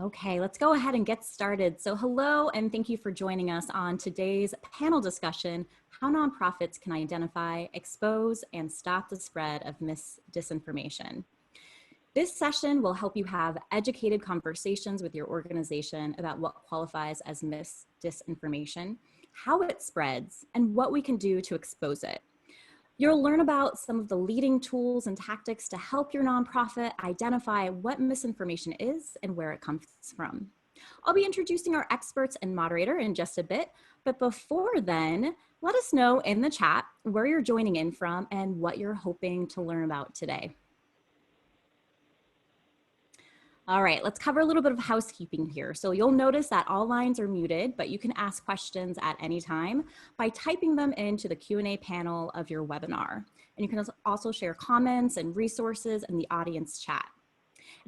Okay, let's go ahead and get started. So hello, and thank you for joining us on today's panel discussion, How Nonprofits Can Identify, Expose, and Stop the Spread of Disinformation. This session will help you have educated conversations with your organization about what qualifies as disinformation, how it spreads, and what we can do to expose it. You'll learn about some of the leading tools and tactics to help your nonprofit identify what misinformation is and where it comes from. I'll be introducing our experts and moderator in just a bit, but before then, let us know in the chat where you're joining in from and what you're hoping to learn about today. All right, let's cover a little bit of housekeeping here. So you'll notice that all lines are muted, but you can ask questions at any time by typing them into the Q&A panel of your webinar. And you can also share comments and resources in the audience chat.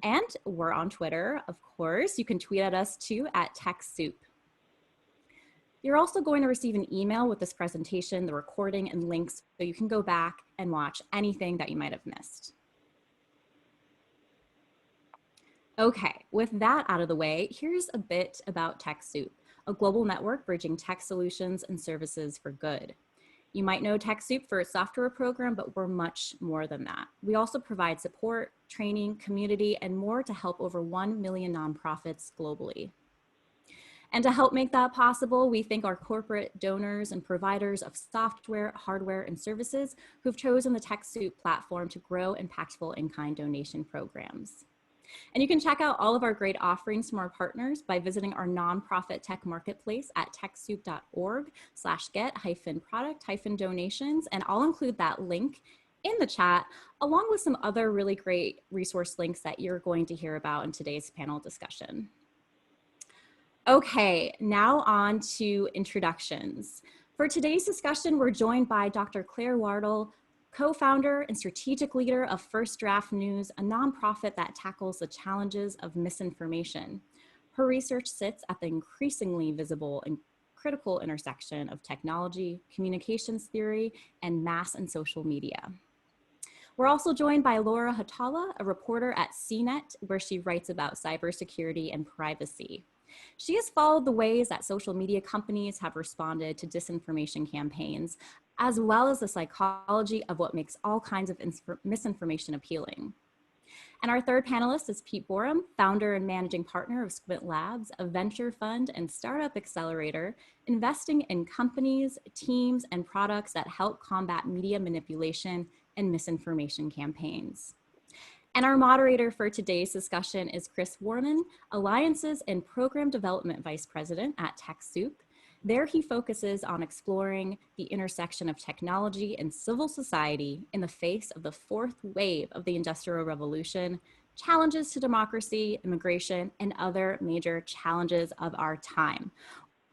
And we're on Twitter, of course. You can tweet at us too at Techsoup. You're also going to receive an email with this presentation, the recording, and links so you can go back and watch anything that you might have missed. Okay, with that out of the way, here's a bit about Techsoup, a global network bridging tech solutions and services for good. You might know Techsoup for its software program, but we're much more than that. We also provide support, training, community, and more to help over 1 million nonprofits globally. And to help make that possible, we thank our corporate donors and providers of software, hardware, and services who've chosen the Techsoup platform to grow impactful in-kind donation programs. And you can check out all of our great offerings from our partners by visiting our nonprofit tech marketplace at techsoup.org/get-product-donations. And I'll include that link in the chat, along with some other really great resource links that you're going to hear about in today's panel discussion. Okay, now on to introductions. For today's discussion, we're joined by Dr. Claire Wardle, co-founder and strategic leader of First Draft News, a nonprofit that tackles the challenges of misinformation. Her research sits at the increasingly visible and critical intersection of technology, communications theory, and mass and social media. We're also joined by Laura Hatala, a reporter at CNET, where she writes about cybersecurity and privacy. She has followed the ways that social media companies have responded to disinformation campaigns, as well as the psychology of what makes all kinds of misinformation appealing. And our third panelist is Pete Borum, founder and managing partner of Squint Labs, a venture fund and startup accelerator, investing in companies, teams, and products that help combat media manipulation and misinformation campaigns. And our moderator for today's discussion is Chris Worman, Alliances and Program Development Vice President at Techsoup. There he focuses on exploring the intersection of technology and civil society in the face of the fourth wave of the Industrial Revolution, challenges to democracy, immigration, and other major challenges of our time.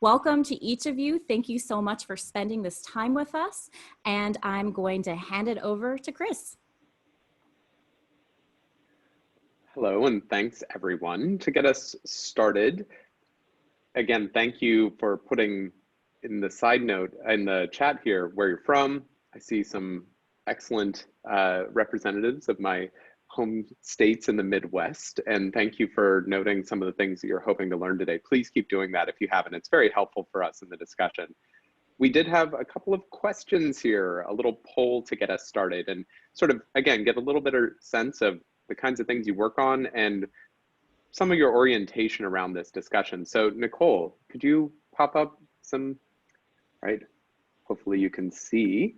Welcome to each of you. Thank you so much for spending this time with us. And I'm going to hand it over to Chris. Hello, and thanks everyone. To get us started, again, thank you for putting in the side note in the chat here where you're from. I see some excellent representatives of my home states in the Midwest, and thank you for noting some of the things that you're hoping to learn today. Please keep doing that if you haven't. It's very helpful for us in the discussion. We did have a couple of questions here, a little poll to get us started and sort of, again, get a little bit of sense of the kinds of things you work on and some of your orientation around this discussion. So Nicole, could you pop up some, right? Hopefully you can see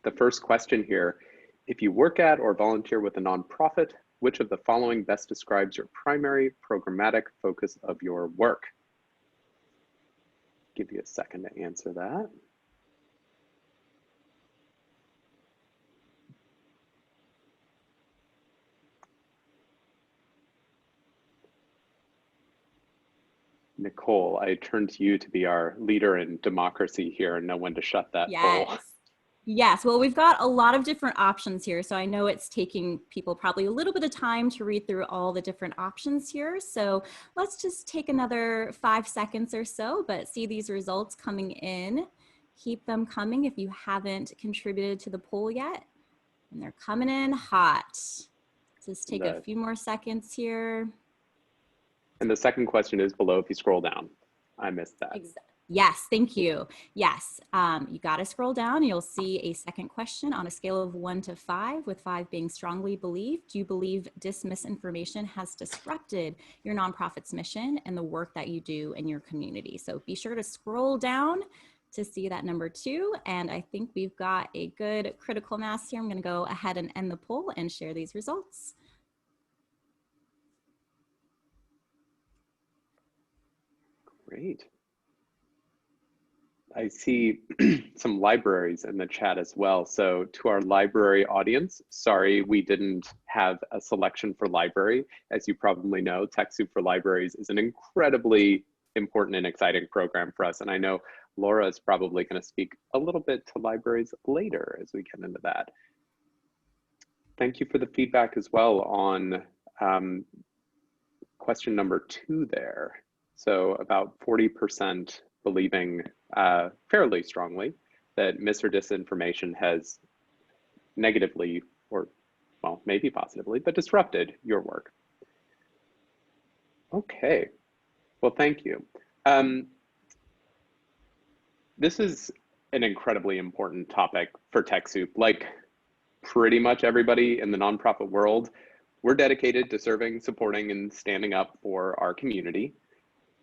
the first question here. If you work at or volunteer with a nonprofit, which of the following best describes your primary programmatic focus of your work? Give you a second to answer that. Nicole, I turn to you to be our leader in democracy here and know when to shut that poll. Yes, well, we've got a lot of different options here. So I know it's taking people probably a little bit of time to read through all the different options here. So let's just take another 5 seconds or so, but see these results coming in. Keep them coming if you haven't contributed to the poll yet. And they're coming in hot. Just take a few more seconds here. And the second question is below if you scroll down. I missed that. Yes, thank you. Yes, you got to scroll down and you'll see a second question on a scale of 1 to 5, with 5 being strongly believed. Do you believe misinformation has disrupted your nonprofit's mission and the work that you do in your community? So be sure to scroll down to see that number 2. And I think we've got a good critical mass here. I'm going to go ahead and end the poll and share these results. Great. I see some libraries in the chat as well. So to our library audience, sorry, we didn't have a selection for library. As you probably know, TechSoup for Libraries is an incredibly important and exciting program for us. And I know Laura is probably going to speak a little bit to libraries later as we get into that. Thank you for the feedback as well on question number 2 there. So about 40% believing fairly strongly that mis or disinformation has negatively, or well, maybe positively, but disrupted your work. Okay, well, thank you. This is an incredibly important topic for TechSoup. Like pretty much everybody in the nonprofit world, we're dedicated to serving, supporting, and standing up for our community.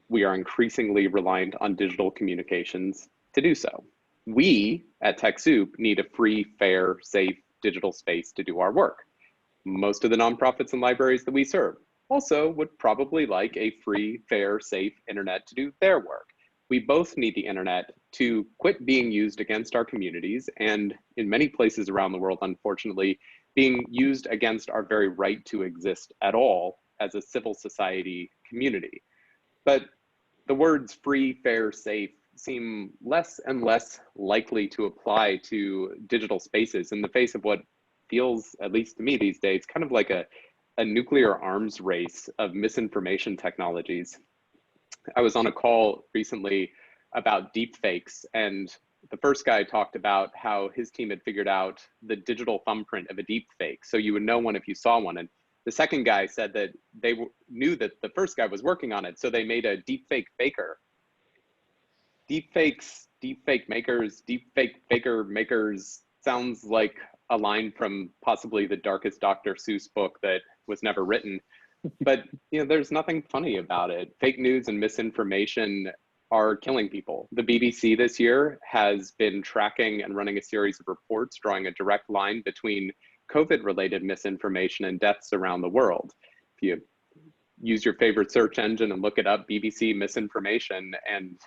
We are increasingly reliant on digital communications to do so. We at TechSoup need a free, fair, safe digital space to do our work. Most of the nonprofits and libraries that we serve also would probably like a free, fair, safe internet to do their work. We both need the internet to quit being used against our communities, and in many places around the world, unfortunately, being used against our very right to exist at all as a civil society community. But the words free, fair, safe seem less and less likely to apply to digital spaces in the face of what feels, at least to me these days, kind of like a nuclear arms race of misinformation technologies. I was on a call recently about deepfakes, and the first guy talked about how his team had figured out the digital thumbprint of a deepfake, so you would know one if you saw one. And the second guy said that they knew that the first guy was working on it, so they made a deepfake faker. Deepfakes, deepfake makers, deepfake faker makers sounds like a line from possibly the darkest Dr. Seuss book that was never written. But you know, there's nothing funny about it. Fake news and misinformation are killing people. The BBC this year has been tracking and running a series of reports drawing a direct line between COVID-related misinformation and deaths around the world. If you use your favorite search engine and look it up, BBC misinformation, and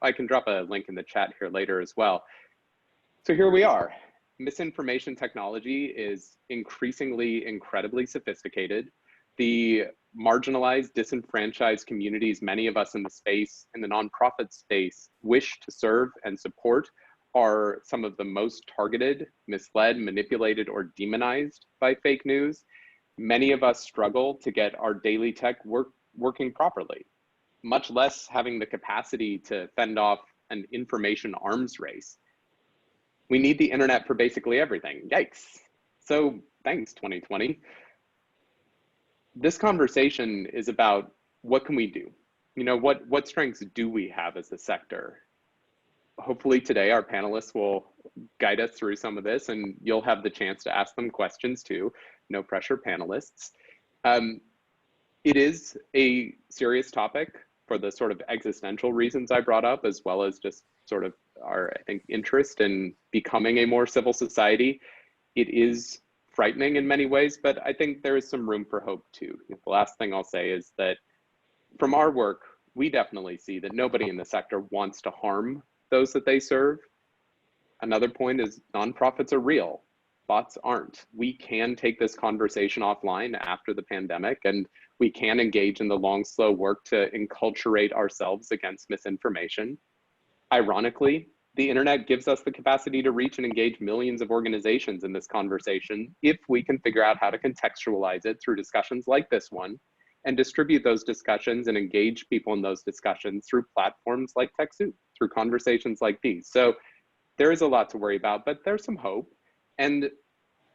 I can drop a link in the chat here later as well. So here we are. Misinformation technology is increasingly incredibly sophisticated. The marginalized, disenfranchised communities many of us in the space, in the nonprofit space, wish to serve and support are some of the most targeted, misled, manipulated, or demonized by fake news. Many of us struggle to get our daily tech working properly, much less having the capacity to fend off an information arms race. We need the internet for basically everything. Yikes. So thanks, 2020. This conversation is about what can we do? You know, what strengths do we have as a sector? Hopefully today our panelists will guide us through some of this, and you'll have the chance to ask them questions too. No pressure, panelists. It is a serious topic for the sort of existential reasons I brought up, as well as just sort of our, I think, interest in becoming a more civil society. It is frightening in many ways, but I think there is some room for hope too. The last thing I'll say is that from our work, we definitely see that nobody in the sector wants to harm those that they serve. Another point is nonprofits are real, bots aren't. We can take this conversation offline after the pandemic, and we can engage in the long, slow work to enculturate ourselves against misinformation. Ironically, the internet gives us the capacity to reach and engage millions of organizations in this conversation if we can figure out how to contextualize it through discussions like this one, and distribute those discussions and engage people in those discussions through platforms like TechSoup, through conversations like these. So there is a lot to worry about, but there's some hope. And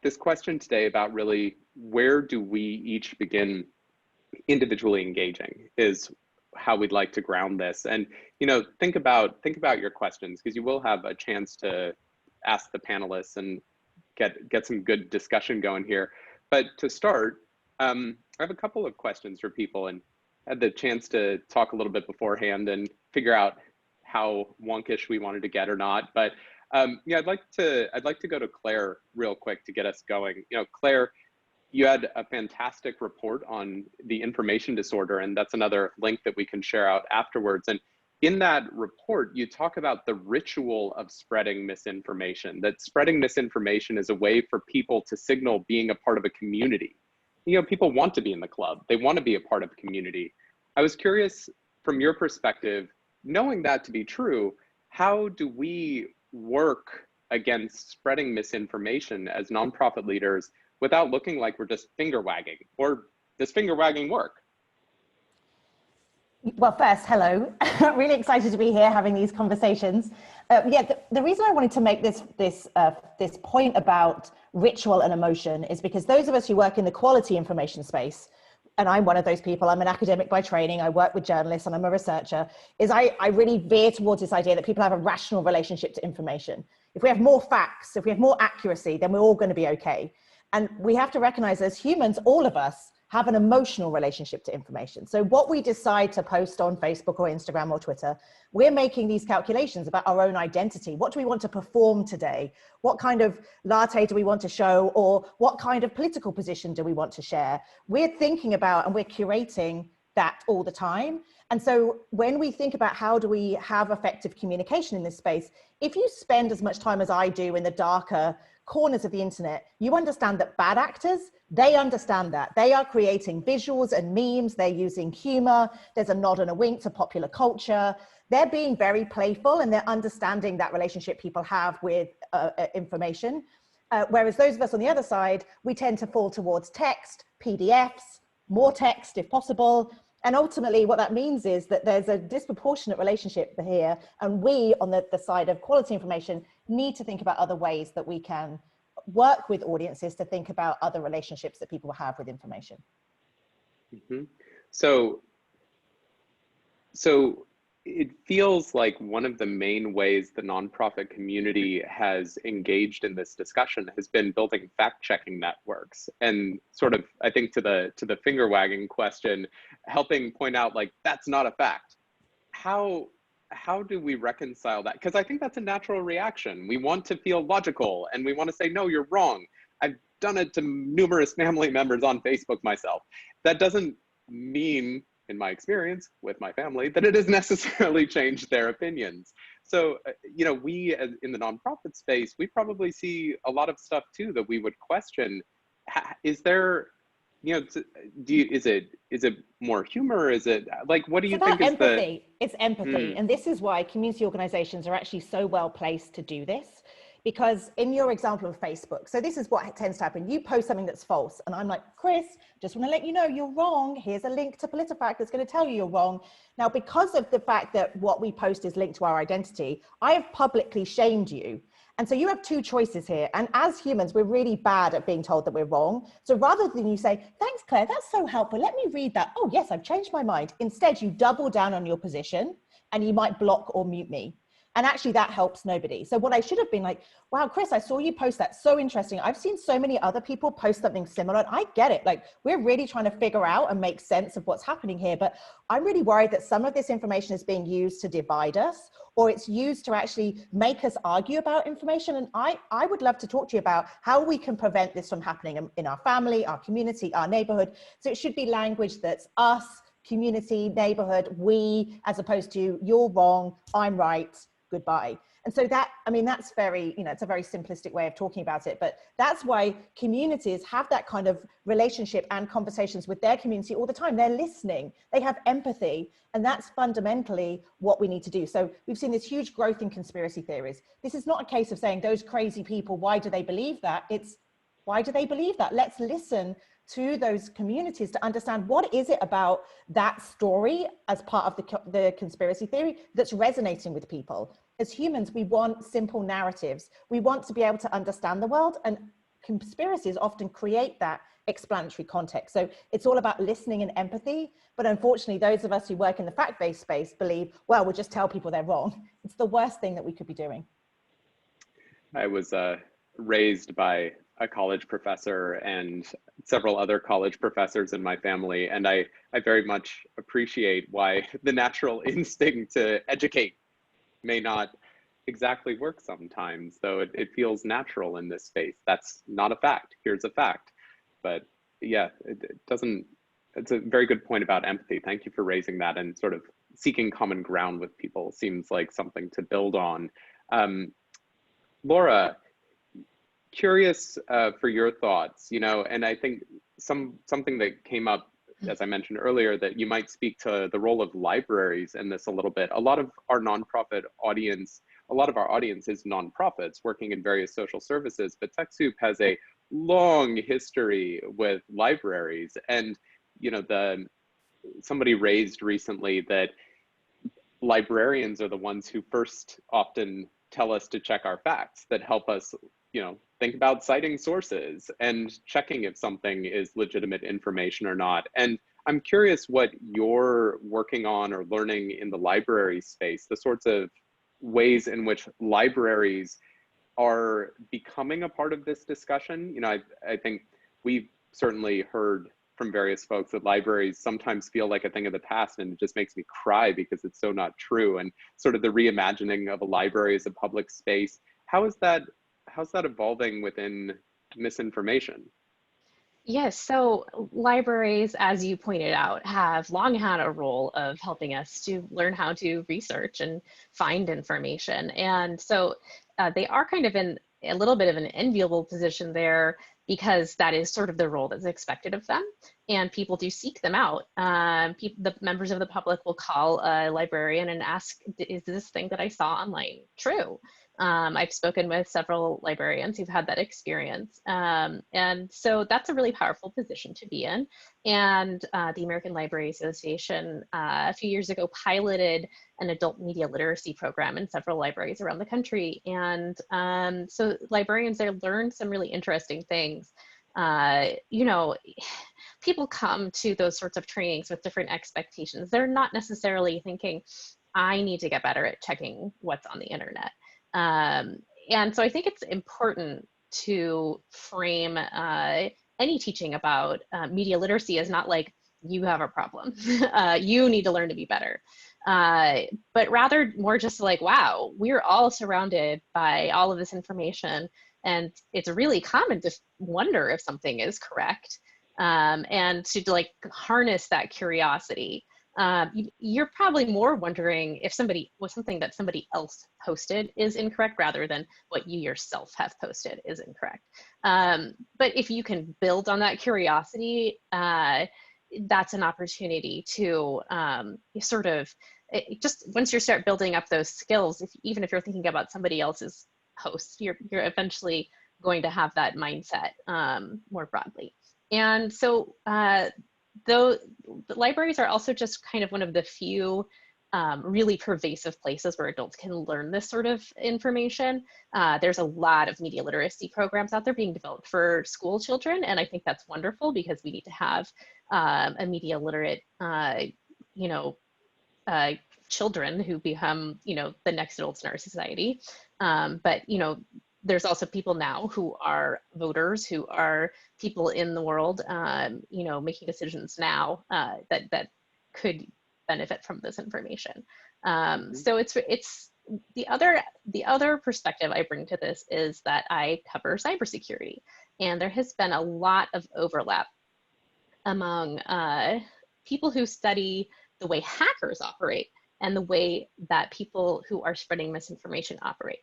this question today about really where do we each begin individually engaging is how we'd like to ground this. And, you know, think about your questions, because you will have a chance to ask the panelists and get some good discussion going here. But to start, I have a couple of questions for people, and had the chance to talk a little bit beforehand and figure out how wonkish we wanted to get or not. But yeah, I'd like to go to Claire real quick to get us going. You know, Claire, you had a fantastic report on the information disorder, and that's another link that we can share out afterwards. And in that report, you talk about the ritual of spreading misinformation, that spreading misinformation is a way for people to signal being a part of a community. You know, people want to be in the club. They want to be a part of a community. I was curious, from your perspective, knowing that to be true, how do we work against spreading misinformation as nonprofit leaders without looking like we're just finger wagging? Or does finger wagging work? Well, first, hello. Really excited to be here having these conversations. Yeah, the reason I wanted to make this point about ritual and emotion is because those of us who work in the quality information space, and I'm one of those people, I'm an academic by training, I work with journalists and I'm a researcher, is I really veer towards this idea that people have a rational relationship to information. If we have more facts, if we have more accuracy, then we're all going to be okay. And we have to recognize as humans, all of us have an emotional relationship to information. So what we decide to post on Facebook or Instagram or Twitter, we're making these calculations about our own identity. What do we want to perform today? What kind of latte do we want to show? Or what kind of political position do we want to share? We're thinking about and we're curating that all the time. And so when we think about how do we have effective communication in this space, if you spend as much time as I do in the darker corners of the internet, you understand that bad actors, they understand that. They are creating visuals and memes, they're using humor, there's a nod and a wink to popular culture. They're being very playful and they're understanding that relationship people have with information. Whereas those of us on the other side, we tend to fall towards text, PDFs, more text if possible. And ultimately what that means is that there's a disproportionate relationship here. And we on the side of quality information need to think about other ways that we can work with audiences to think about other relationships that people have with information. Mm-hmm. So it feels like one of the main ways the nonprofit community has engaged in this discussion has been building fact-checking networks, and sort of, I think to the finger wagging question, helping point out like that's not a fact. How do we reconcile that? Because I think that's a natural reaction. We want to feel logical and we want to say, no, you're wrong. I've done it to numerous family members on Facebook myself. That doesn't mean, in my experience with my family, that it has necessarily changed their opinions. So, you know, we in the nonprofit space, we probably see a lot of stuff too that we would question. Is there, you know, is it more humor? Is it like, what do you think is empathy? It's empathy. And this is why community organizations are actually so well placed to do this. Because in your example of Facebook, so this is what tends to happen. You post something that's false and I'm like, Chris, just want to let you know you're wrong. Here's a link to PolitiFact that's going to tell you you're wrong. Now, because of the fact that what we post is linked to our identity, I have publicly shamed you. And so you have two choices here. And as humans, we're really bad at being told that we're wrong. So rather than you say, thanks, Claire, that's so helpful. Let me read that. Oh, yes, I've changed my mind. Instead, you double down on your position and you might block or mute me. And actually that helps nobody. So what I should have been like, wow, Chris, I saw you post that. So interesting. I've seen so many other people post something similar. And I get it. Like, we're really trying to figure out and make sense of what's happening here. But I'm really worried that some of this information is being used to divide us, or it's used to actually make us argue about information. And I would love to talk to you about how we can prevent this from happening in our family, our community, our neighborhood. So it should be language that's us, community, neighborhood, we, as opposed to you're wrong, I'm right, goodbye. And so that, I mean, that's very, you know, it's a very simplistic way of talking about it, but that's why communities have that kind of relationship and conversations with their community all the time. They're listening, they have empathy, and that's fundamentally what we need to do. So we've seen this huge growth in conspiracy theories. This is not a case of saying those crazy people, why do they believe that? It's why do they believe that? Let's listen to those communities to understand what is it about that story as part of the conspiracy theory that's resonating with people. As humans, we want simple narratives. We want to be able to understand the world, and conspiracies often create that explanatory context. So it's all about listening and empathy. But unfortunately, those of us who work in the fact-based space believe, well, we'll just tell people they're wrong. It's the worst thing that we could be doing. I was raised by a college professor and several other college professors in my family, and I very much appreciate why the natural instinct to educate may not exactly work sometimes, though it feels natural in this space. That's not a fact. Here's a fact. But yeah, it doesn't, it's a very good point about empathy. Thank you for raising that, and sort of seeking common ground with people seems like something to build on. Laura, curious for your thoughts, you know, and I think something that came up, as I mentioned earlier, that you might speak to the role of libraries in this a little bit. A lot of our nonprofit audience, a lot of our audience is nonprofits working in various social services, but TechSoup has a long history with libraries. And, you know, somebody raised recently that librarians are the ones who first often tell us to check our facts, that help us, you know, think about citing sources and checking if something is legitimate information or not. And I'm curious what you're working on or learning in the library space, the sorts of ways in which libraries are becoming a part of this discussion. You know, I think we've certainly heard from various folks that libraries sometimes feel like a thing of the past, and it just makes me cry because it's so not true. And sort of the reimagining of a library as a public space, how's that evolving within misinformation? Yes, so libraries, as you pointed out, have long had a role of helping us to learn how to research and find information. And so they are kind of in a little bit of an enviable position there, because that is sort of the role that's expected of them. And people do seek them out. The members of the public will call a librarian and ask, is this thing that I saw online true? I've spoken with several librarians who've had that experience. And so that's a really powerful position to be in. And the American Library Association a few years ago piloted an adult media literacy program in several libraries around the country. And so librarians there learned some really interesting things. You know, people come to those sorts of trainings with different expectations. They're not necessarily thinking, I need to get better at checking what's on the internet. And so I think it's important to frame any teaching about media literacy as not like, you have a problem, you need to learn to be better, but rather more just like, wow, we're all surrounded by all of this information, and it's really common to wonder if something is correct, and to like harness that curiosity. You're probably more wondering if something that somebody else posted is incorrect rather than what you yourself have posted is incorrect. But if you can build on that curiosity, that's an opportunity to sort of, just once you start building up those skills, even if you're thinking about somebody else's post, you're eventually going to have that mindset more broadly. And so though the libraries are also just kind of one of the few really pervasive places where adults can learn this sort of information. There's a lot of media literacy programs out there being developed for school children, and I think that's wonderful because we need to have a media literate, you know, children who become, you know, the next adults in our society. But, you know, there's also people now who are voters, who are people in the world, you know, making decisions now that could benefit from this information. So it's the other perspective I bring to this is that I cover cybersecurity, and there has been a lot of overlap among people who study the way hackers operate and the way that people who are spreading misinformation operate.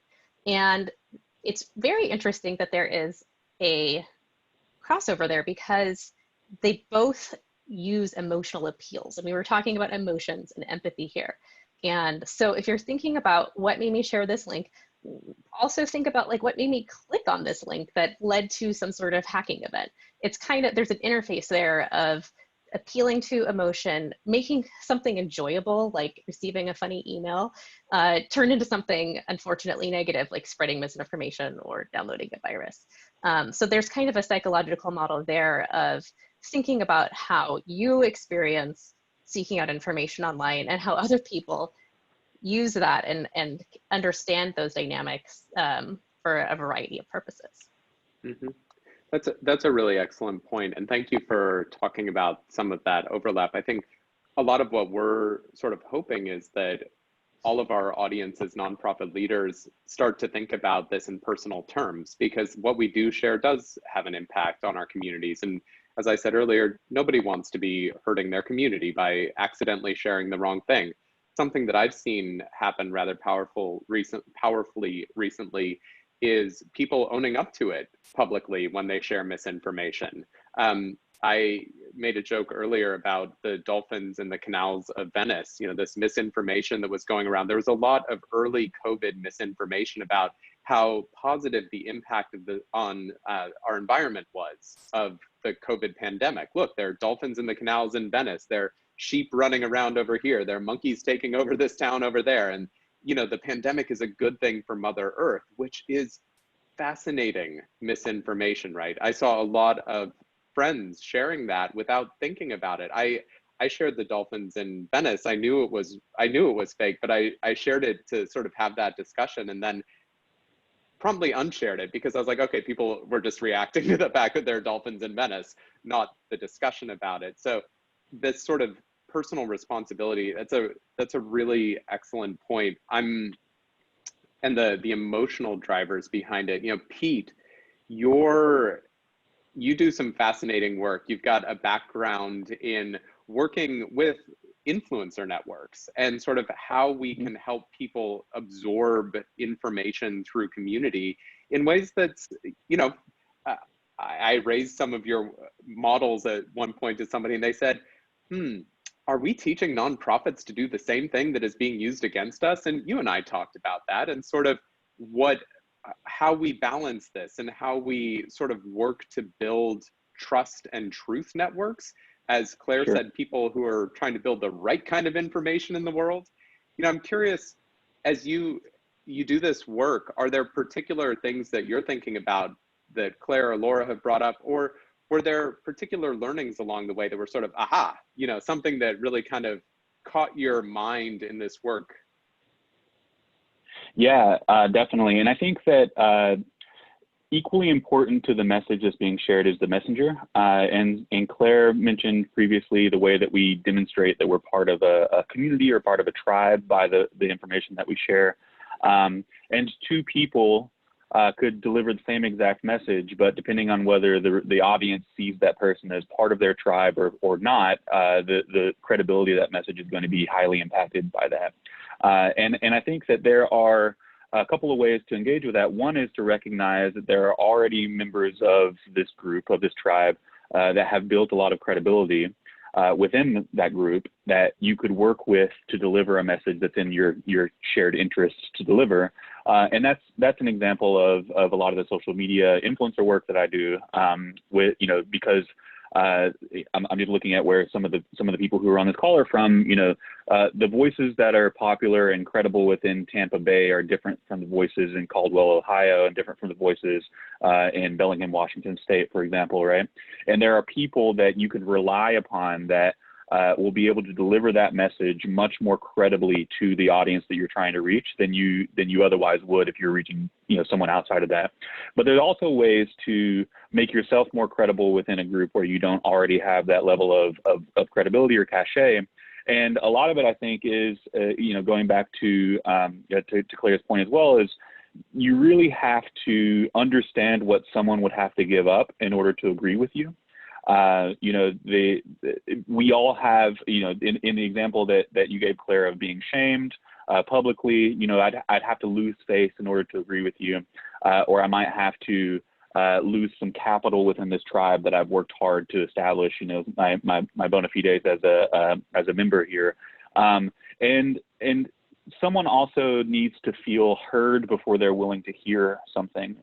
And it's very interesting that there is a crossover there because they both use emotional appeals. And we were talking about emotions and empathy here. And so if you're thinking about what made me share this link, also think about like what made me click on this link that led to some sort of hacking event. It's kind of, there's an interface there of appealing to emotion, making something enjoyable, like receiving a funny email, turn into something unfortunately negative, like spreading misinformation or downloading a virus. So there's kind of a psychological model there of thinking about how you experience seeking out information online and how other people use that and understand those dynamics for a variety of purposes. Mm-hmm. That's a really excellent point. And thank you for talking about some of that overlap. I think a lot of what we're sort of hoping is that all of our audience as nonprofit leaders start to think about this in personal terms, because what we do share does have an impact on our communities. And as I said earlier, nobody wants to be hurting their community by accidentally sharing the wrong thing. Something that I've seen happen rather powerfully recently is people owning up to it publicly when they share misinformation. I made a joke earlier about the dolphins in the canals of Venice, this misinformation that was going around. There was a lot of early COVID misinformation about how positive the impact on our environment was of the COVID pandemic. Look, there are dolphins in the canals in Venice. There are sheep running around over here. There are monkeys taking over this town over there. And the pandemic is a good thing for Mother Earth, which is fascinating misinformation, right? I saw a lot of friends sharing that without thinking about it. I shared the dolphins in Venice. I knew it was fake, but I shared it to sort of have that discussion, and then promptly unshared it because I was like, okay, people were just reacting to the fact that there are dolphins in Venice, not the discussion about it. So this sort of personal responsibility, that's a really excellent point. And the emotional drivers behind it. Pete, you do some fascinating work. You've got a background in working with influencer networks and sort of how we can help people absorb information through community in ways that's, I raised some of your models at one point to somebody and they said, are we teaching nonprofits to do the same thing that is being used against us? And you and I talked about that and sort of how we balance this and how we sort of work to build trust and truth networks. As Claire said, people who are trying to build the right kind of information in the world. I'm curious, as you do this work, are there particular things that you're thinking about that Claire or Laura have brought up, or were there particular learnings along the way that were sort of, aha, something that really kind of caught your mind in this work? Yeah, definitely. And I think that equally important to the message that's being shared is the messenger. And Claire mentioned previously the way that we demonstrate that we're part of a community or part of a tribe by the information that we share. And two people could deliver the same exact message, but depending on whether the audience sees that person as part of their tribe or not, the credibility of that message is going to be highly impacted by that. And I think that there are a couple of ways to engage with that. One is to recognize that there are already members of this group, of this tribe, that have built a lot of credibility within that group that you could work with to deliver a message that's in your shared interests to deliver. And that's an example of a lot of the social media influencer work that I do because I'm just looking at where some of the people who are on this call are from. The voices that are popular and credible within Tampa Bay are different from the voices in Caldwell, Ohio, and different from the voices in Bellingham, Washington State, for example, right? And there are people that you could rely upon that will be able to deliver that message much more credibly to the audience that you're trying to reach than you otherwise would if you're reaching someone outside of that. But there's also ways to make yourself more credible within a group where you don't already have that level of credibility or cachet. And a lot of it, I think, is going back to Claire's point as well, is you really have to understand what someone would have to give up in order to agree with you. We all have, in the example that you gave, Claire, of being shamed publicly, I'd have to lose face in order to agree with you, or I might have to lose some capital within this tribe that I've worked hard to establish, my bona fides as a member here. And someone also needs to feel heard before they're willing to hear something.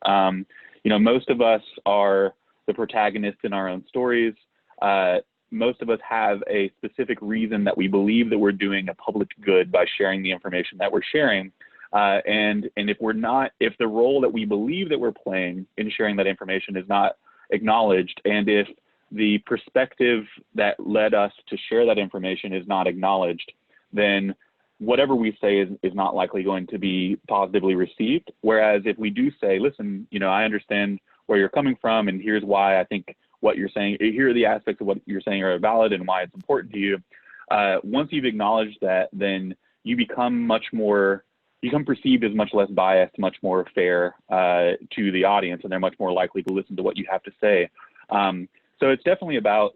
Most of us are the protagonists in our own stories. Most of us have a specific reason that we believe that we're doing a public good by sharing the information that we're sharing. And if the role that we believe that we're playing in sharing that information is not acknowledged, and if the perspective that led us to share that information is not acknowledged, then whatever we say is not likely going to be positively received. Whereas if we do say, listen, I understand where you're coming from, and here's why I think what you're saying, here are the aspects of what you're saying are valid and why it's important to you. Once you've acknowledged that, then you become perceived as much less biased, much more fair to the audience, and they're much more likely to listen to what you have to say. So it's definitely about,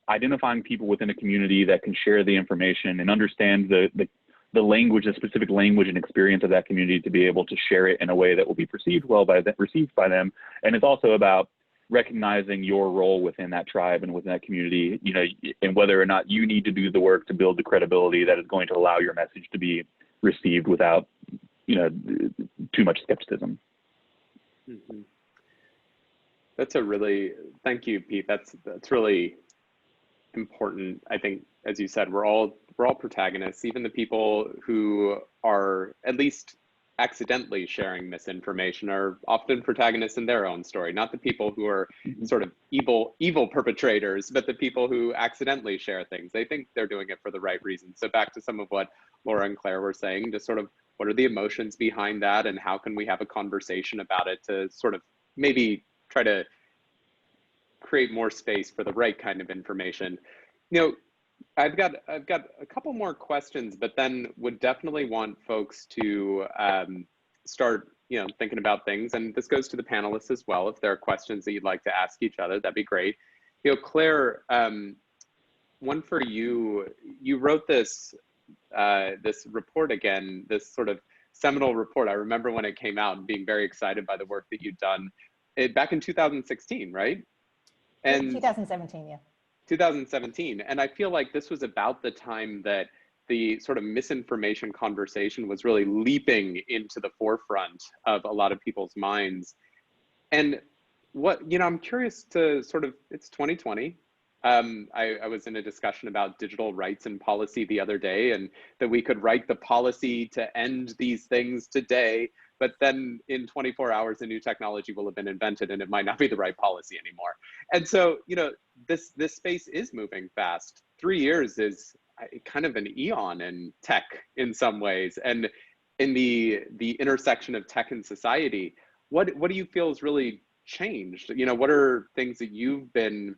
identifying people within a community that can share the information and understand the language, the specific language and experience of that community to be able to share it in a way that will be received by them. And it's also about recognizing your role within that tribe and within that community, and whether or not you need to do the work to build the credibility that is going to allow your message to be received without, too much skepticism. Mm-hmm. Thank you, Pete. That's really important. I think, as you said, we're all protagonists, even the people who are at least accidentally sharing misinformation are often protagonists in their own story, not the people who are sort of evil perpetrators, but the people who accidentally share things. They think they're doing it for the right reasons. So back to some of what Laura and Claire were saying, to sort of what are the emotions behind that, and how can we have a conversation about it to sort of maybe try to create more space for the right kind of information. I've got a couple more questions, but then would definitely want folks to start, thinking about things. And this goes to the panelists as well. If there are questions that you'd like to ask each other, that'd be great. Claire, one for you. You wrote this report again, this sort of seminal report. I remember when it came out and being very excited by the work that you'd done back in 2016, right? And 2017, yeah. 2017. And I feel like this was about the time that the sort of misinformation conversation was really leaping into the forefront of a lot of people's minds. And I'm curious to sort of, it's 2020. I was in a discussion about digital rights and policy the other day, and that we could write the policy to end these things today, but then in 24 hours, a new technology will have been invented and it might not be the right policy anymore. And so, this space is moving fast. 3 years is kind of an eon in tech in some ways. And in the intersection of tech and society, what do you feel has really changed? What are things that you've been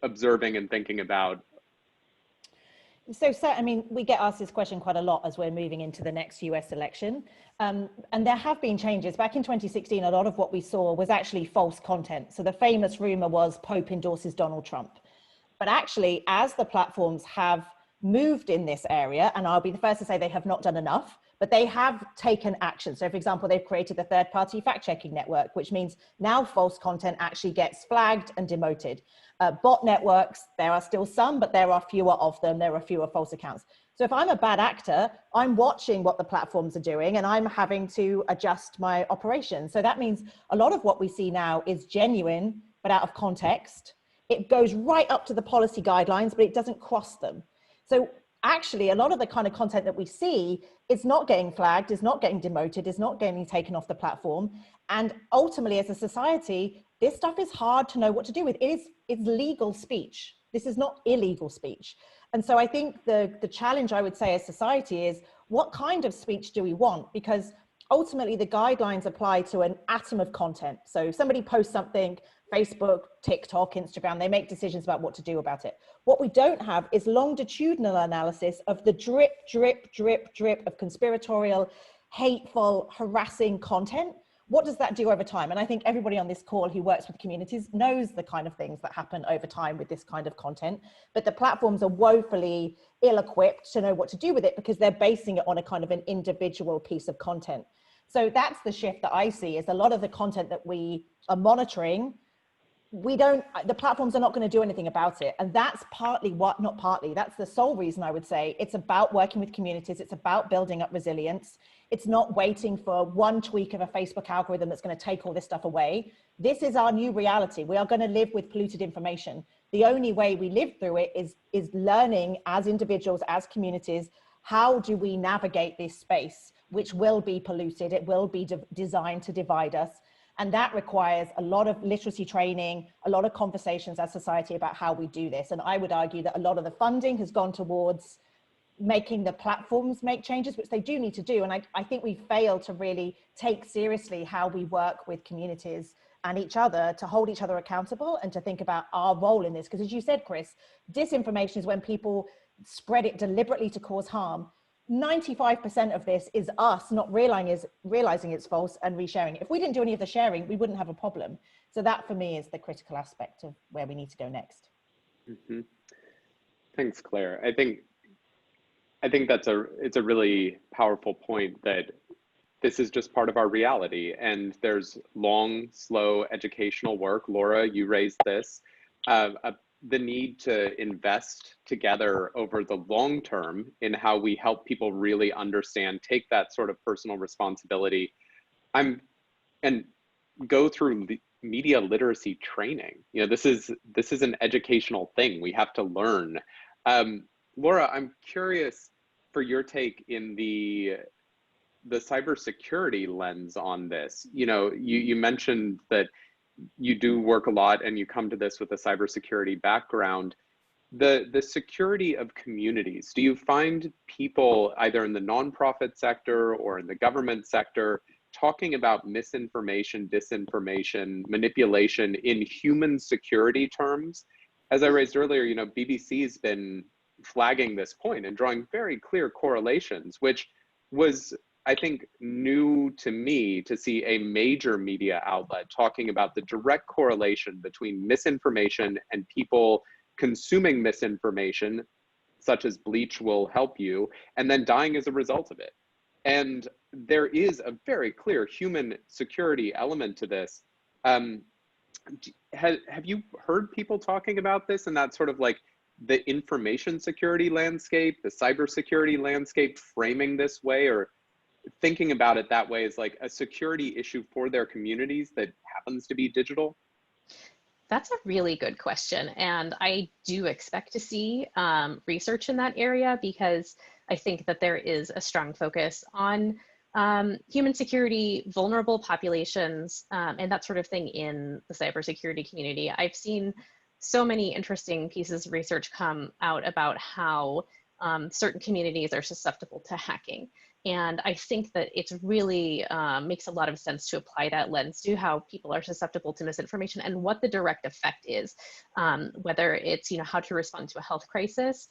observing and thinking about? So, we get asked this question quite a lot as we're moving into the next US election. And there have been changes. Back in 2016, a lot of what we saw was actually false content. So the famous rumor was Pope endorses Donald Trump. But actually, as the platforms have moved in this area, and I'll be the first to say they have not done enough, but they have taken action. So for example, they've created the third-party fact-checking network, which means now false content actually gets flagged and demoted. Bot networks, there are still some, but there are fewer of them. There are fewer false accounts. So if I'm a bad actor, I'm watching what the platforms are doing and I'm having to adjust my operation. So that means a lot of what we see now is genuine, but out of context. It goes right up to the policy guidelines, but it doesn't cross them. So actually, a lot of the kind of content that we see is not getting flagged, is not getting demoted, is not getting taken off the platform. And ultimately, as a society, this stuff is hard to know what to do with. It's legal speech. This is not illegal speech. And so I think the challenge, I would say, as society is, what kind of speech do we want? Because ultimately, the guidelines apply to an atom of content. So if somebody posts something, Facebook, TikTok, Instagram, they make decisions about what to do about it. What we don't have is longitudinal analysis of the drip, drip, drip, drip of conspiratorial, hateful, harassing content. What does that do over time? And I think everybody on this call who works with communities knows the kind of things that happen over time with this kind of content, but the platforms are woefully ill-equipped to know what to do with it because they're basing it on a kind of an individual piece of content. So that's the shift that I see, is a lot of the content that we are monitoring, the platforms are not going to do anything about it. And that's that's the sole reason I would say it's about working with communities. It's about building up resilience. It's not waiting for one tweak of a Facebook algorithm that's going to take all this stuff away. This is our new reality. We are going to live with polluted information. The only way we live through it is learning as individuals, as communities, how do we navigate this space which will be polluted. It will be designed to divide us. And that requires a lot of literacy training, a lot of conversations as society about how we do this. And I would argue that a lot of the funding has gone towards making the platforms make changes, which they do need to do. And I think we fail to really take seriously how we work with communities and each other to hold each other accountable and to think about our role in this. Because as you said, Chris, disinformation is when people spread it deliberately to cause harm. 95% of this is us not realizing it's false and resharing it. If we didn't do any of the sharing, we wouldn't have a problem. So that for me is the critical aspect of where we need to go next. Mm-hmm. Thanks, Claire. I think it's a really powerful point that this is just part of our reality, and there's long, slow educational work. Laura, you raised this, the need to invest together over the long term in how we help people really understand, take that sort of personal responsibility, and go through media literacy training. You know, this is an educational thing. We have to learn. Laura, I'm curious for your take in the cybersecurity lens on this. You know, you mentioned that you do work a lot and you come to this with a cybersecurity background. The security of communities, do you find people either in the nonprofit sector or in the government sector talking about misinformation, disinformation, manipulation in human security terms? As I raised earlier, you know, BBC's been flagging this point and drawing very clear correlations, which was, I think, new to me to see a major media outlet talking about the direct correlation between misinformation and people consuming misinformation, such as bleach will help you, and then dying as a result of it. And there is a very clear human security element to this. Have you heard people talking about this and that sort of like the information security landscape, the cybersecurity landscape framing this way, or thinking about it that way as like a security issue for their communities that happens to be digital? That's a really good question. And I do expect to see research in that area, because I think that there is a strong focus on human security, vulnerable populations, and that sort of thing in the cybersecurity community. I've seen so many interesting pieces of research come out about how certain communities are susceptible to hacking. And I think that it's really makes a lot of sense to apply that lens to how people are susceptible to misinformation and what the direct effect is, whether it's, you know, how to respond to a health crisis.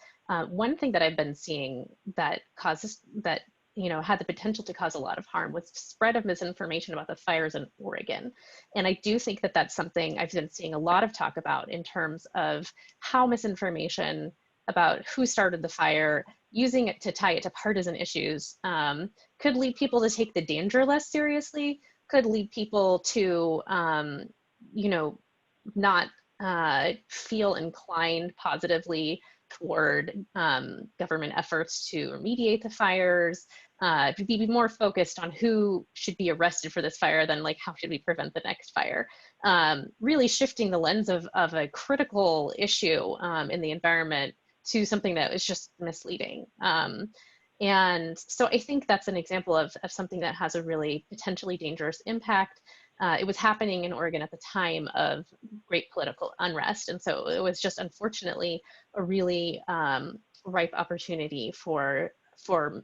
One thing that I've been seeing that causes that, you know, had the potential to cause a lot of harm was spread of misinformation about the fires in Oregon. And I do think that that's something I've been seeing a lot of talk about in terms of how misinformation about who started the fire, using it to tie it to partisan issues, could lead people to take the danger less seriously, could lead people to, you know, not feel inclined positively toward government efforts to remediate the fires, to be more focused on who should be arrested for this fire than like how should we prevent the next fire. Really shifting the lens of a critical issue in the environment to something that is just misleading. And so I think that's an example of something that has a really potentially dangerous impact. It was happening in Oregon at the time of great political unrest. And so it was just unfortunately a really ripe opportunity for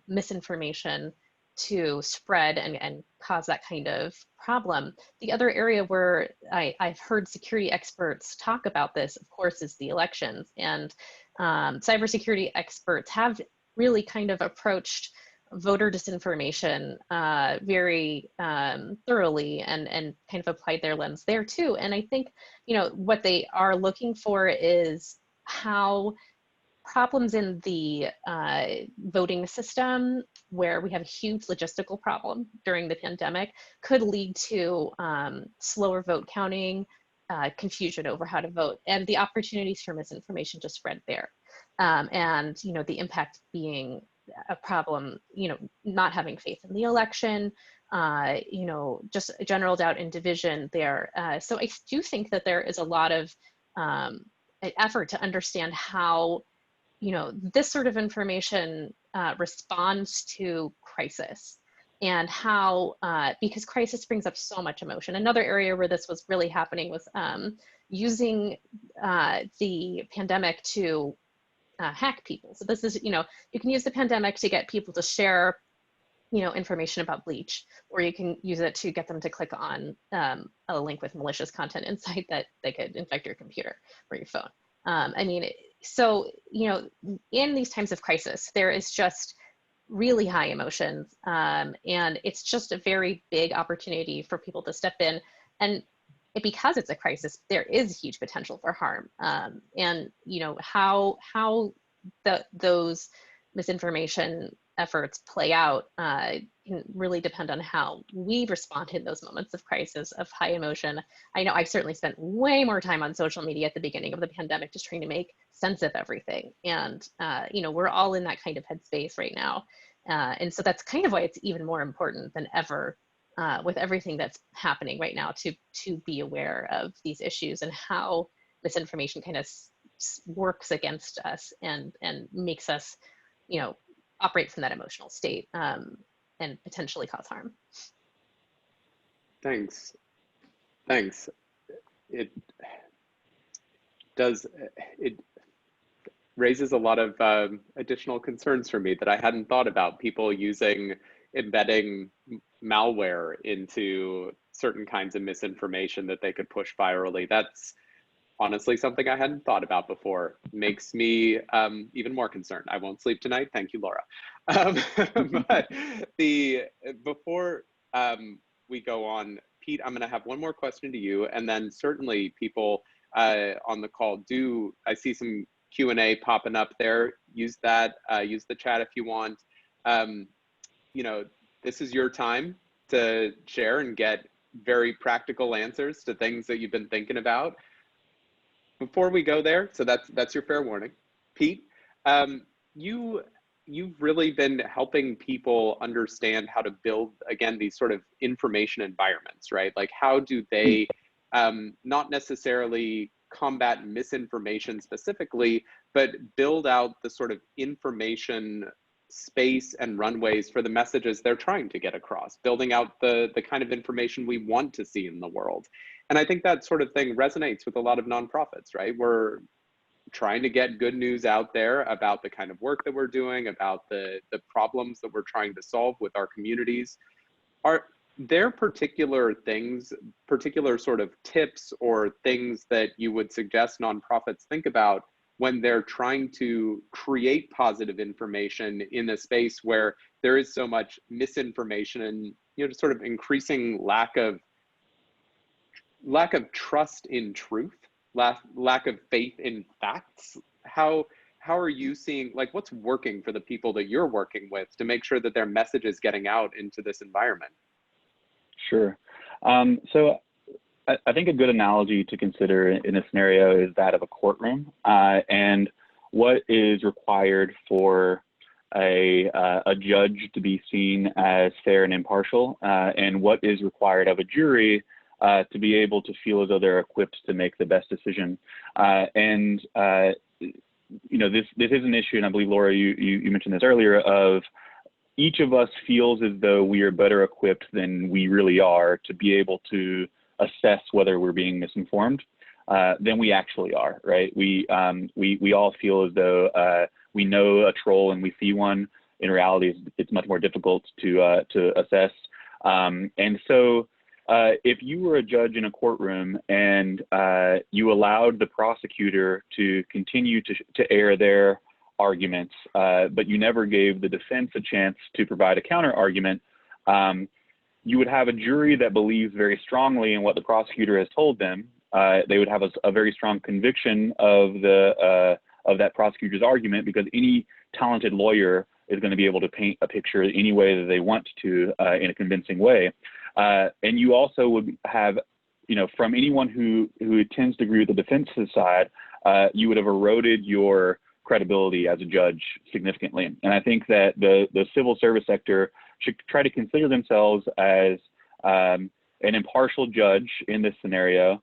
misinformation to spread and cause that kind of problem. The other area where I've heard security experts talk about this, of course, is the elections. And cybersecurity experts have really kind of approached voter disinformation very thoroughly and kind of applied their lens there too. And I think, you know, what they are looking for is how problems in the voting system, where we have a huge logistical problem during the pandemic, could lead to slower vote counting, confusion over how to vote, and the opportunities for misinformation to spread there. And, you know, the impact being a problem, you know, not having faith in the election, you know, just general doubt and division there. So I do think that there is a lot of effort to understand how, you know, this sort of information responds to crisis. and how, because crisis brings up so much emotion. Another area where this was really happening was using the pandemic to hack people. So this is, you can use the pandemic to get people to share, information about bleach, or you can use it to get them to click on a link with malicious content inside that they could infect your computer or your phone. So, in these times of crisis, there is just really high emotions, and it's just a very big opportunity for people to step in. And because it's a crisis, there is huge potential for harm. And how those misinformation efforts play out can really depend on how we respond in those moments of crisis, of high emotion. I know I certainly spent way more time on social media at the beginning of the pandemic, just trying to make sense of everything. And we're all in that kind of headspace right now. And so that's kind of why it's even more important than ever with everything that's happening right now to be aware of these issues and how misinformation kind of works against us and makes us, operate from that emotional state and potentially cause harm. Thanks. It raises a lot of additional concerns for me that I hadn't thought about. People embedding malware into certain kinds of misinformation that they could push virally. That's honestly something I hadn't thought about before. Makes me even more concerned. I won't sleep tonight. Thank you, Laura. But before we go on, Pete, I'm going to have one more question to you, and then certainly people on the call I see some Q&A popping up there. Use that. Use the chat if you want. This is your time to share and get very practical answers to things that you've been thinking about. Before we go there, so that's your fair warning. Pete, you've really been helping people understand how to build, again, these sort of information environments, right? Like, how do they not necessarily combat misinformation specifically, but build out the sort of information space and runways for the messages they're trying to get across, building out the kind of information we want to see in the world. And I think that sort of thing resonates with a lot of nonprofits, right? We're trying to get good news out there about the kind of work that we're doing, about the problems that we're trying to solve with our communities. Are there particular sort of tips or things that you would suggest nonprofits think about when they're trying to create positive information in a space where there is so much misinformation and sort of increasing lack of trust in truth, lack of faith in facts? How are you seeing, like, what's working for the people that you're working with to make sure that their message is getting out into this environment? Sure. So I think a good analogy to consider in a scenario is that of a courtroom, and what is required for a judge to be seen as fair and impartial, and what is required of a jury to be able to feel as though they're equipped to make the best decision. This is an issue, and I believe, Laura, you mentioned this earlier, of each of us feels as though we are better equipped than we really are to be able to assess whether we're being misinformed than we actually are, right? We all feel as though we know a troll and we see one. In reality, it's much more difficult to assess. And so if you were a judge in a courtroom and you allowed the prosecutor to continue to air their arguments, but you never gave the defense a chance to provide a counter argument, you would have a jury that believes very strongly in what the prosecutor has told them. They would have a very strong conviction of that prosecutor's argument, because any talented lawyer is going to be able to paint a picture any way that they want to in a convincing way. And you also would have, from anyone who tends to agree with the defense's side, you would have eroded your credibility as a judge significantly. And I think that the civil service sector should try to consider themselves as an impartial judge in this scenario,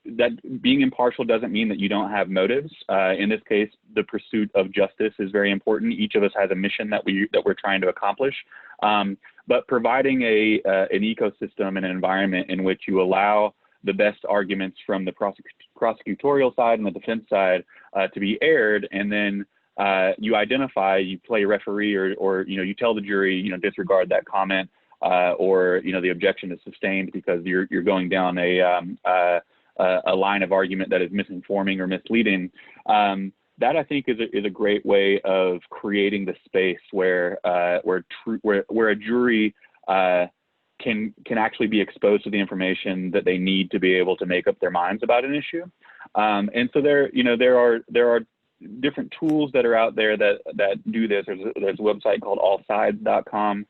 that being impartial doesn't mean that you don't have motives. In this case, the pursuit of justice is very important. Each of us has a mission that we're trying to accomplish. But providing an ecosystem and an environment in which you allow the best arguments from the prosecutorial side and the defense side to be aired, and then you play referee, or you tell the jury, disregard that comment, or the objection is sustained because you're going down a line of argument that is misinforming or misleading. That, I think, is a great way of creating the space where a jury can actually be exposed to the information that they need to be able to make up their minds about an issue. And so there are different tools that are out there that do this. There's a website called allsides.com,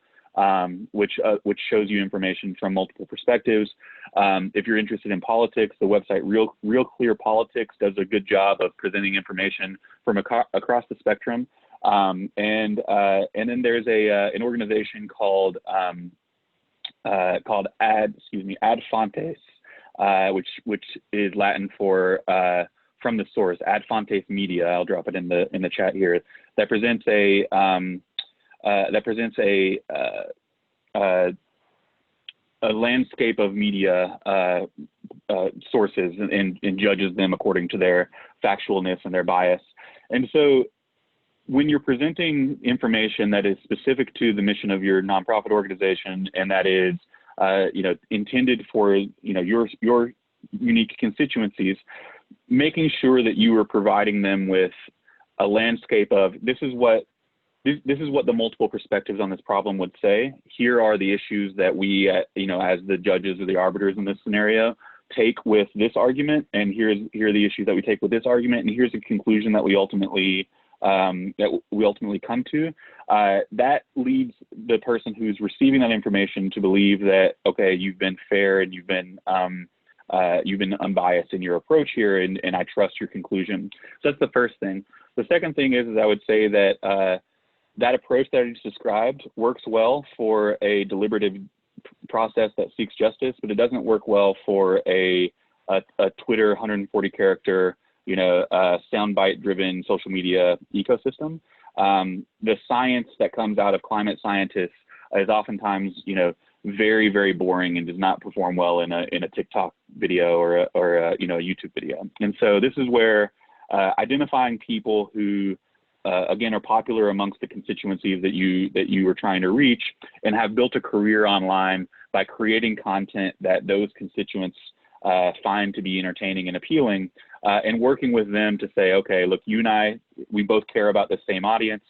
which shows you information from multiple perspectives. If you're interested in politics, the website Real Clear Politics does a good job of presenting information from across the spectrum. And then there's an organization called Ad Fontes, which is Latin for from the source, Ad Fontes Media. I'll drop it in the chat here. That presents a landscape of media sources and judges them according to their factualness and their bias. And so when you're presenting information that is specific to the mission of your nonprofit organization, and that is intended for your unique constituencies, making sure that you are providing them with a landscape of this is what the multiple perspectives on this problem would say. Here are the issues that we, as the judges or the arbiters in this scenario, take with this argument, and here are the issues that we take with this argument, and here's the conclusion that we ultimately come to. That leads the person who's receiving that information to believe that, okay, you've been fair and you've been unbiased in your approach here, and I trust your conclusion. So that's the first thing. The second thing is I would say that that approach that I just described works well for a deliberative process that seeks justice, but it doesn't work well for a Twitter 140 character, soundbite driven social media ecosystem. The science that comes out of climate scientists is oftentimes, very, very boring and does not perform well in a TikTok video or a YouTube video. And so this is where identifying people who again are popular amongst the constituencies that you are trying to reach and have built a career online by creating content that those constituents find to be entertaining and appealing, and working with them to say, okay, look, you and I, we both care about the same audience.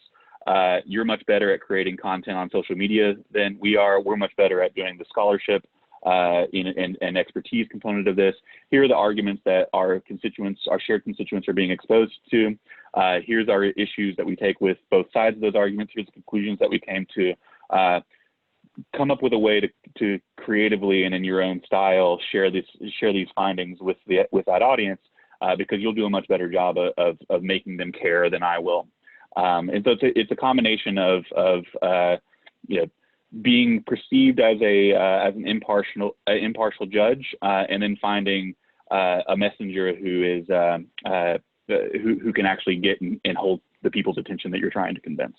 You're much better at creating content on social media than we are. We're much better at doing the scholarship and expertise component of this. Here are the arguments that our shared constituents are being exposed to. Here's our issues that we take with both sides of those arguments. Here's the conclusions that we came to. Come up with a way to creatively and in your own style share these findings with that audience, because you'll do a much better job of making them care than I will. And so it's a combination of being perceived as an impartial judge, and then finding a messenger who can actually get and hold the people's attention that you're trying to convince.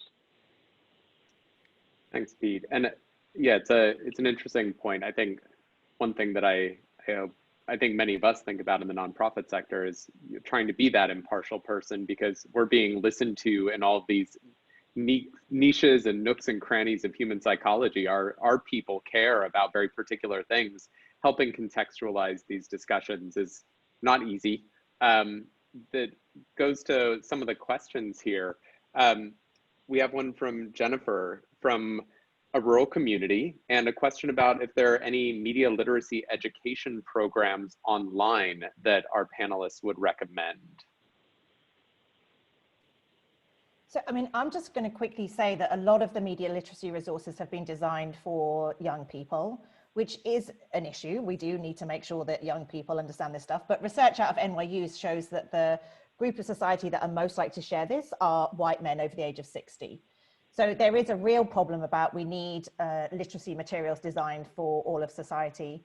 Thanks, Pete. And yeah, it's an interesting point. I think one thing that I think many of us think about in the nonprofit sector is trying to be that impartial person, because we're being listened to in all of these niches and nooks and crannies of human psychology. Our people care about very particular things. Helping contextualize these discussions is not easy. That goes to some of the questions here. We have one from Jennifer from a rural community, and a question about if there are any media literacy education programs online that our panelists would recommend. So, I'm just going to quickly say that a lot of the media literacy resources have been designed for young people, which is an issue. We do need to make sure that young people understand this stuff, but research out of NYU shows that the group of society that are most likely to share this are white men over the age of 60. So there is a real problem about we need literacy materials designed for all of society.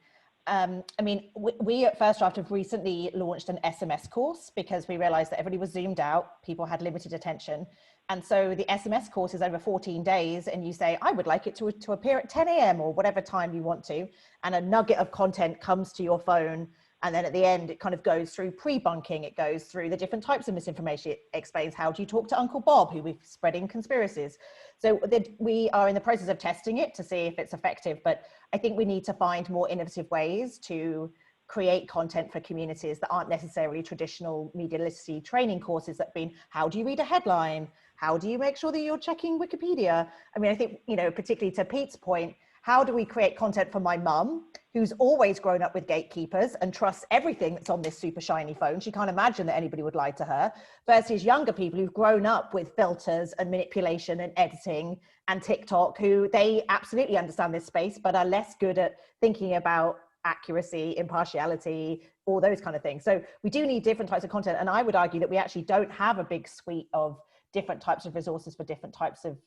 I mean, we at First Draft have recently launched an SMS course because we realized that everybody was zoomed out, people had limited attention. And so the SMS course is over 14 days, and you say, I would like it to appear at 10 a.m. or whatever time you want to, and a nugget of content comes to your phone. And then at the end, it kind of goes through pre-bunking. It goes through the different types of misinformation. It explains how do you talk to Uncle Bob, who we're spreading conspiracies. So we are in the process of testing it to see if it's effective. But I think we need to find more innovative ways to create content for communities that aren't necessarily traditional media literacy training courses that have been, how do you read a headline? How do you make sure that you're checking Wikipedia? I mean, I think, you know, particularly to Pete's point, how do we create content for my mum, who's always grown up with gatekeepers and trusts everything that's on this super shiny phone? She can't imagine that anybody would lie to her, versus younger people who've grown up with filters and manipulation and editing and TikTok, who they absolutely understand this space, but are less good at thinking about accuracy, impartiality, all those kind of things. So we do need different types of content. And I would argue that we actually don't have a big suite of different types of resources for different types of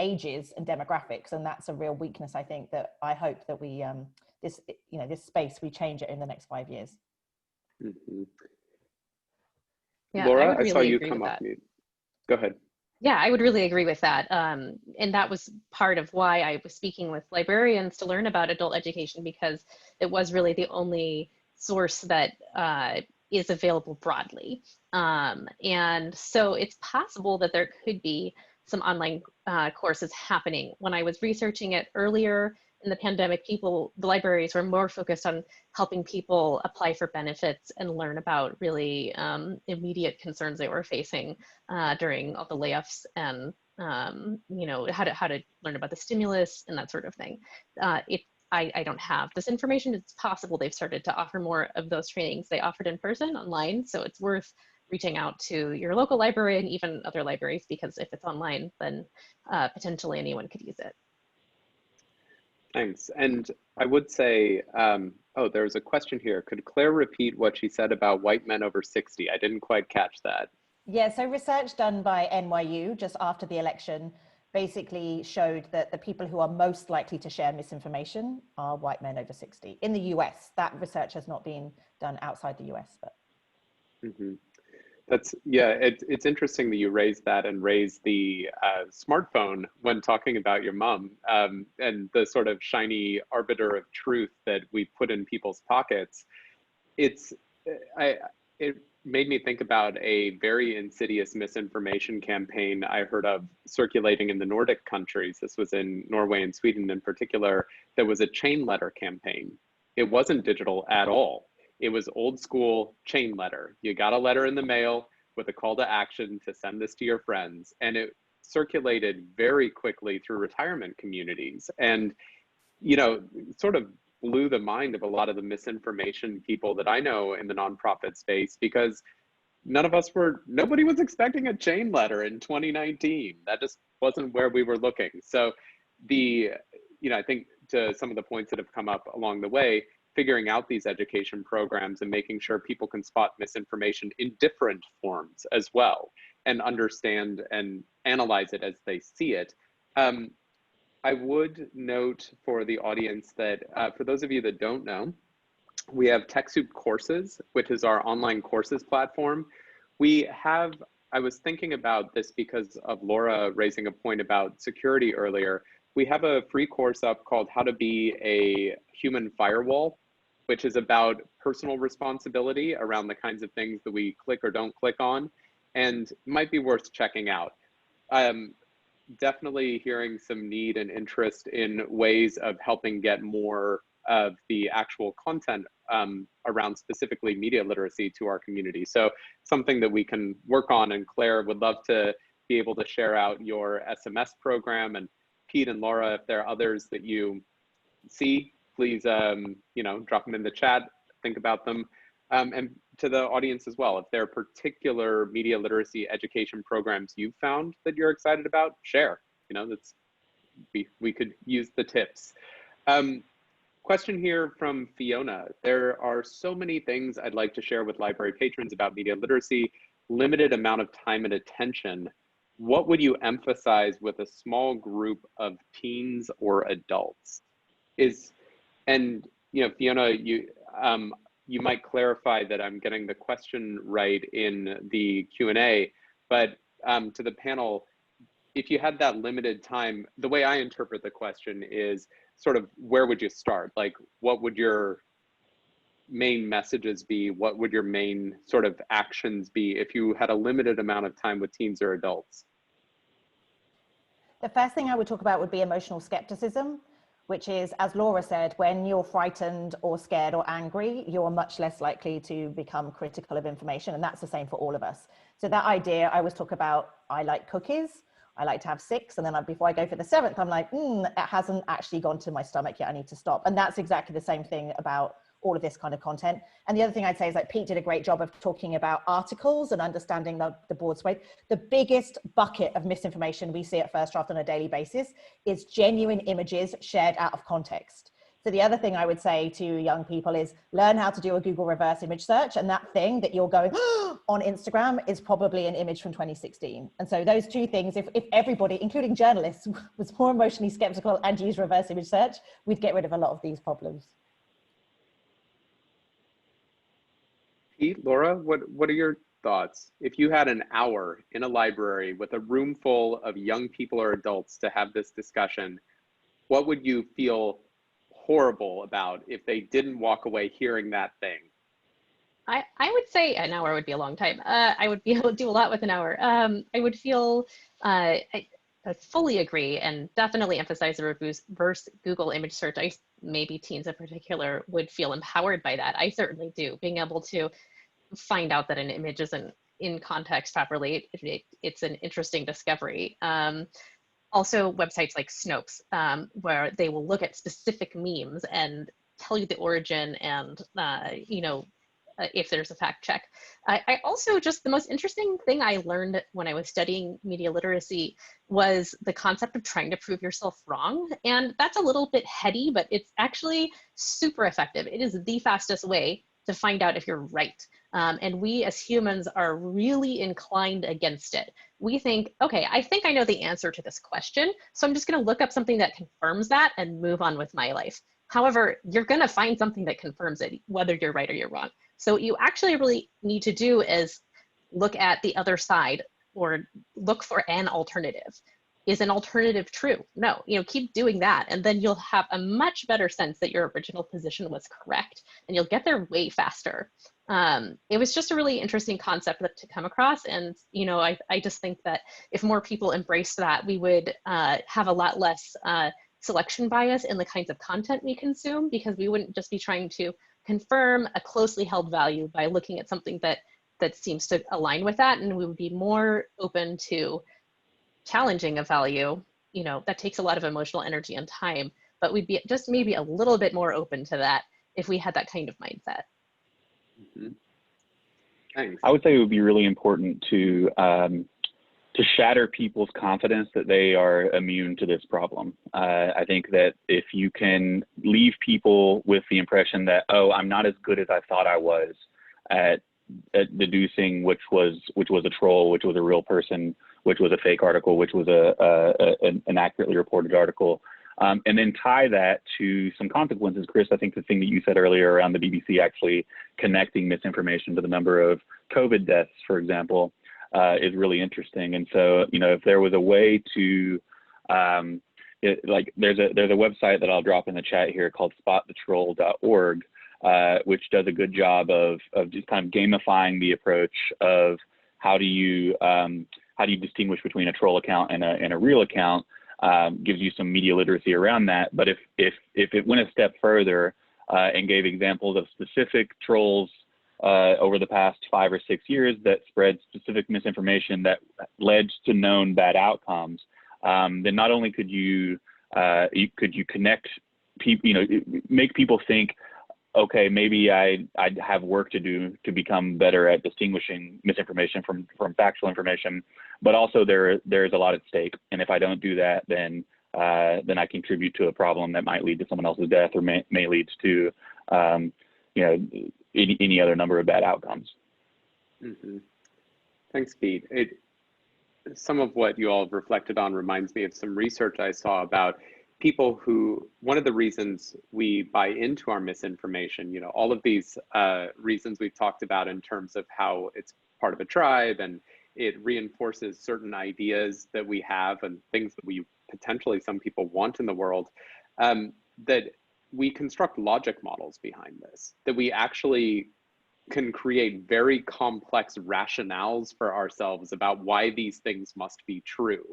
ages and demographics, and that's a real weakness. I think that I hope that we this space, we change it in the next 5 years. Mm-hmm. Yeah, Laura, I would really I saw you agree come with off that. mute. Go ahead. Yeah, I would really agree with that. And that was part of why I was speaking with librarians to learn about adult education, because it was really the only source that is available broadly. And so it's possible that there could be some online courses happening. When I was researching it earlier in the pandemic, the libraries were more focused on helping people apply for benefits and learn about really immediate concerns they were facing during all the layoffs, and you know, how to learn about the stimulus and that sort of thing. I don't have this information. It's possible they've started to offer more of those trainings they offered in person online, so it's worth reaching out to your local library and even other libraries, because if it's online, then potentially anyone could use it. Thanks. And I would say, oh, there's a question here. Could Claire repeat what she said about white men over 60? I didn't quite catch that. Yeah, so research done by NYU just after the election basically showed that the people who are most likely to share misinformation are white men over 60 in the US. That research has not been done outside the US, but. Mm-hmm. That's, yeah, it's interesting that you raised that and raised the smartphone when talking about your mom, and the sort of shiny arbiter of truth that we put in people's pockets. It made me think about a very insidious misinformation campaign I heard of circulating in the Nordic countries. This was in Norway and Sweden in particular. There was a chain letter campaign. It wasn't digital at all. It was old school chain letter. You got a letter in the mail with a call to action to send this to your friends. And it circulated very quickly through retirement communities. And, you know, sort of blew the mind of a lot of the misinformation people that I know in the nonprofit space, because nobody was expecting a chain letter in 2019. That just wasn't where we were looking. So I think to some of the points that have come up along the way, figuring out these education programs and making sure people can spot misinformation in different forms as well, and understand and analyze it as they see it. I would note for the audience that for those of you that don't know, we have Techsoup Courses, which is our online courses platform. I was thinking about this because of Laura raising a point about security earlier. We have a free course up called How to Be a Human Firewall, which is about personal responsibility around the kinds of things that we click or don't click on, and might be worth checking out. Definitely hearing some need and interest in ways of helping get more of the actual content around specifically media literacy to our community. So something that we can work on, and Claire would love to be able to share out your SMS program, and Pete and Laura, if there are others that you see, please drop them in the chat, think about them. And to the audience as well, if there are particular media literacy education programs you've found that you're excited about, share. We could use the tips. Question here from Fiona. There are so many things I'd like to share with library patrons about media literacy, limited amount of time and attention. What would you emphasize with a small group of teens or adults? And Fiona, you might clarify that I'm getting the question right in the Q&A, but to the panel, if you had that limited time, the way I interpret the question is sort of, where would you start? Like, what would your main messages be? What would your main sort of actions be if you had a limited amount of time with teens or adults? The first thing I would talk about would be emotional skepticism, which is, as Laura said, when you're frightened or scared or angry, you're much less likely to become critical of information. And that's the same for all of us. So that idea, I always talk about, I like cookies. I like to have 6. And then before I go for the 7th, I'm like, it hasn't actually gone to my stomach yet. I need to stop. And that's exactly the same thing about all of this kind of content. And the other thing I'd say is, like, Pete did a great job of talking about articles and understanding the board sway. The biggest bucket of misinformation we see at First Draft on a daily basis is genuine images shared out of context. So the other thing I would say to young people is learn how to do a Google reverse image search. And that thing that you're going on Instagram is probably an image from 2016. And so those two things, if everybody, including journalists, was more emotionally skeptical and used reverse image search, we'd get rid of a lot of these problems. Pete, Laura, what are your thoughts? If you had an hour in a library with a room full of young people or adults to have this discussion, what would you feel horrible about if they didn't walk away hearing that thing? I would say an hour would be a long time. I would be able to do a lot with an hour. I would feel, I fully agree, and definitely emphasize the reverse Google image search. Maybe teens in particular would feel empowered by that. I certainly do. Being able to find out that an image isn't in context properly, it's an interesting discovery. Also, websites like Snopes, where they will look at specific memes and tell you the origin and, if there's a fact check. I also, just the most interesting thing I learned when I was studying media literacy was the concept of trying to prove yourself wrong. And that's a little bit heady, but it's actually super effective. It is the fastest way to find out if you're right. And we as humans are really inclined against it. We think, okay, I think I know the answer to this question, so I'm just gonna look up something that confirms that and move on with my life. However, you're gonna find something that confirms it, whether you're right or you're wrong. So what you actually really need to do is look at the other side, or look for an alternative. Is an alternative true? No, keep doing that. And then you'll have a much better sense that your original position was correct, and you'll get there way faster. It was just a really interesting concept to come across. And, I just think that if more people embraced that, we would have a lot less selection bias in the kinds of content we consume, because we wouldn't just be trying to confirm a closely held value by looking at something that seems to align with that. And we would be more open to challenging a value, that takes a lot of emotional energy and time, but we'd be just maybe a little bit more open to that if we had that kind of mindset. Mm-hmm. Thanks. I would say it would be really important to shatter people's confidence that they are immune to this problem. I think that if you can leave people with the impression that, oh, I'm not as good as I thought I was at deducing which was a troll, which was a real person, which was a fake article, which was an accurately reported article, and then tie that to some consequences. Chris, I think the thing that you said earlier around the BBC actually connecting misinformation to the number of COVID deaths, for example, is really interesting. And so, if there was a way to, there's a website that I'll drop in the chat here called spotthetroll.org, which does a good job of just kind of gamifying the approach of how do you distinguish between a troll account and a real account. Gives you some media literacy around that. But if it went a step further and gave examples of specific trolls over the past 5 or 6 years that spread specific misinformation that led to known bad outcomes, then not only could you connect people, make people think, okay, maybe I'd have work to do to become better at distinguishing misinformation from factual information, but also there's a lot at stake. And if I don't do that, then I contribute to a problem that might lead to someone else's death, or may lead to, any other number of bad outcomes. Mm-hmm. Thanks, Pete. Some of what you all have reflected on reminds me of some research I saw about people who, one of the reasons we buy into our misinformation, you know, all of these reasons we've talked about in terms of how it's part of a tribe and it reinforces certain ideas that we have and things that we potentially some people want in the world, that we construct logic models behind this, that we actually can create very complex rationales for ourselves about why these things must be true.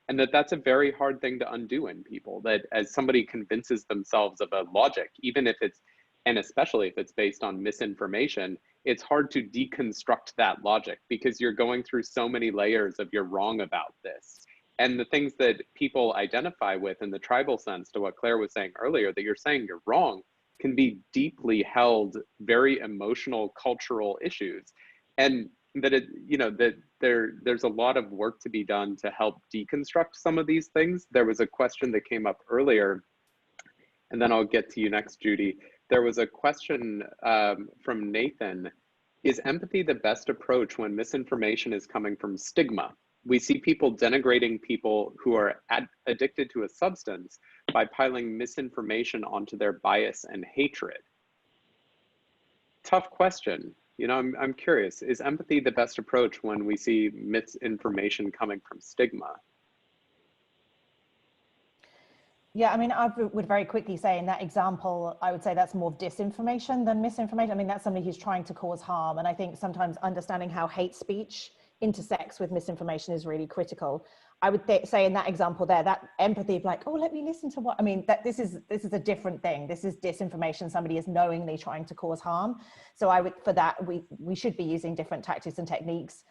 And that's a very hard thing to undo in people, that as somebody convinces themselves of a logic, even if it's, and especially if it's based on misinformation, it's hard to deconstruct that logic because you're going through so many layers of you're wrong about this. And the things that people identify with in the tribal sense, to what Claire was saying earlier, that you're saying you're wrong, can be deeply held, very emotional, cultural issues. And that it, you know, that there's a lot of work to be done to help deconstruct some of these things. There was a question that came up earlier, and then I'll get to you next, Judy. There was a question from Nathan. Is empathy the best approach when misinformation is coming from stigma? We see people denigrating people who are addicted to a substance by piling misinformation onto their bias and hatred. Tough question. You know, I'm curious, is empathy the best approach when we see misinformation coming from stigma? Yeah, I mean, I would very quickly say in that example, I would say that's more disinformation than misinformation. I mean, that's somebody who's trying to cause harm. And I think sometimes understanding how hate speech intersects with misinformation is really critical. I would say in that example there, that empathy of like, oh, let me listen to what, I mean, that this is a different thing. This is disinformation. Somebody is knowingly trying to cause harm. So I would, for that, we should be using different tactics and techniques.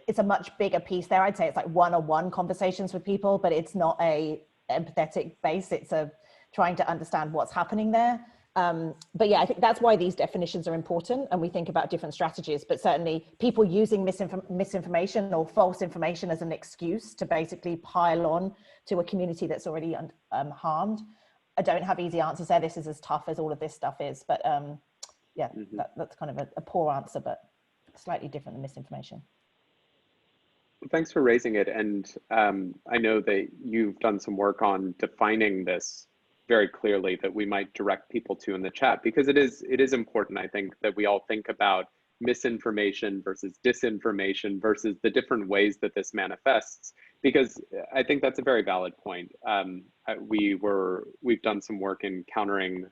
It's a much bigger piece there. I'd say it's like one-on-one conversations with people, but it's not a empathetic base. It's a trying to understand what's happening there. But yeah, I think that's why these definitions are important and we think about different strategies, but certainly people using misinformation or false information as an excuse to basically pile on to a community that's already harmed. I don't have easy answers there. This is as tough as all of this stuff is, but yeah, that's kind of a poor answer, but slightly different than misinformation. Thanks for raising it. And I know that you've done some work on defining this very clearly that we might direct people to in the chat, because it is important, I think, that we all think about misinformation versus disinformation versus the different ways that this manifests, because I think that's a very valid point. We've done some work in countering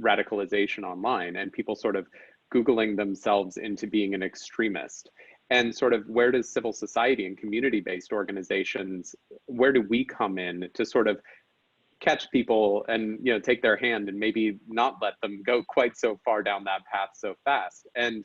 radicalization online and people sort of Googling themselves into being an extremist. And sort of where does civil society and community-based organizations, where do we come in to sort of catch people and, you know, take their hand and maybe not let them go quite so far down that path so fast? And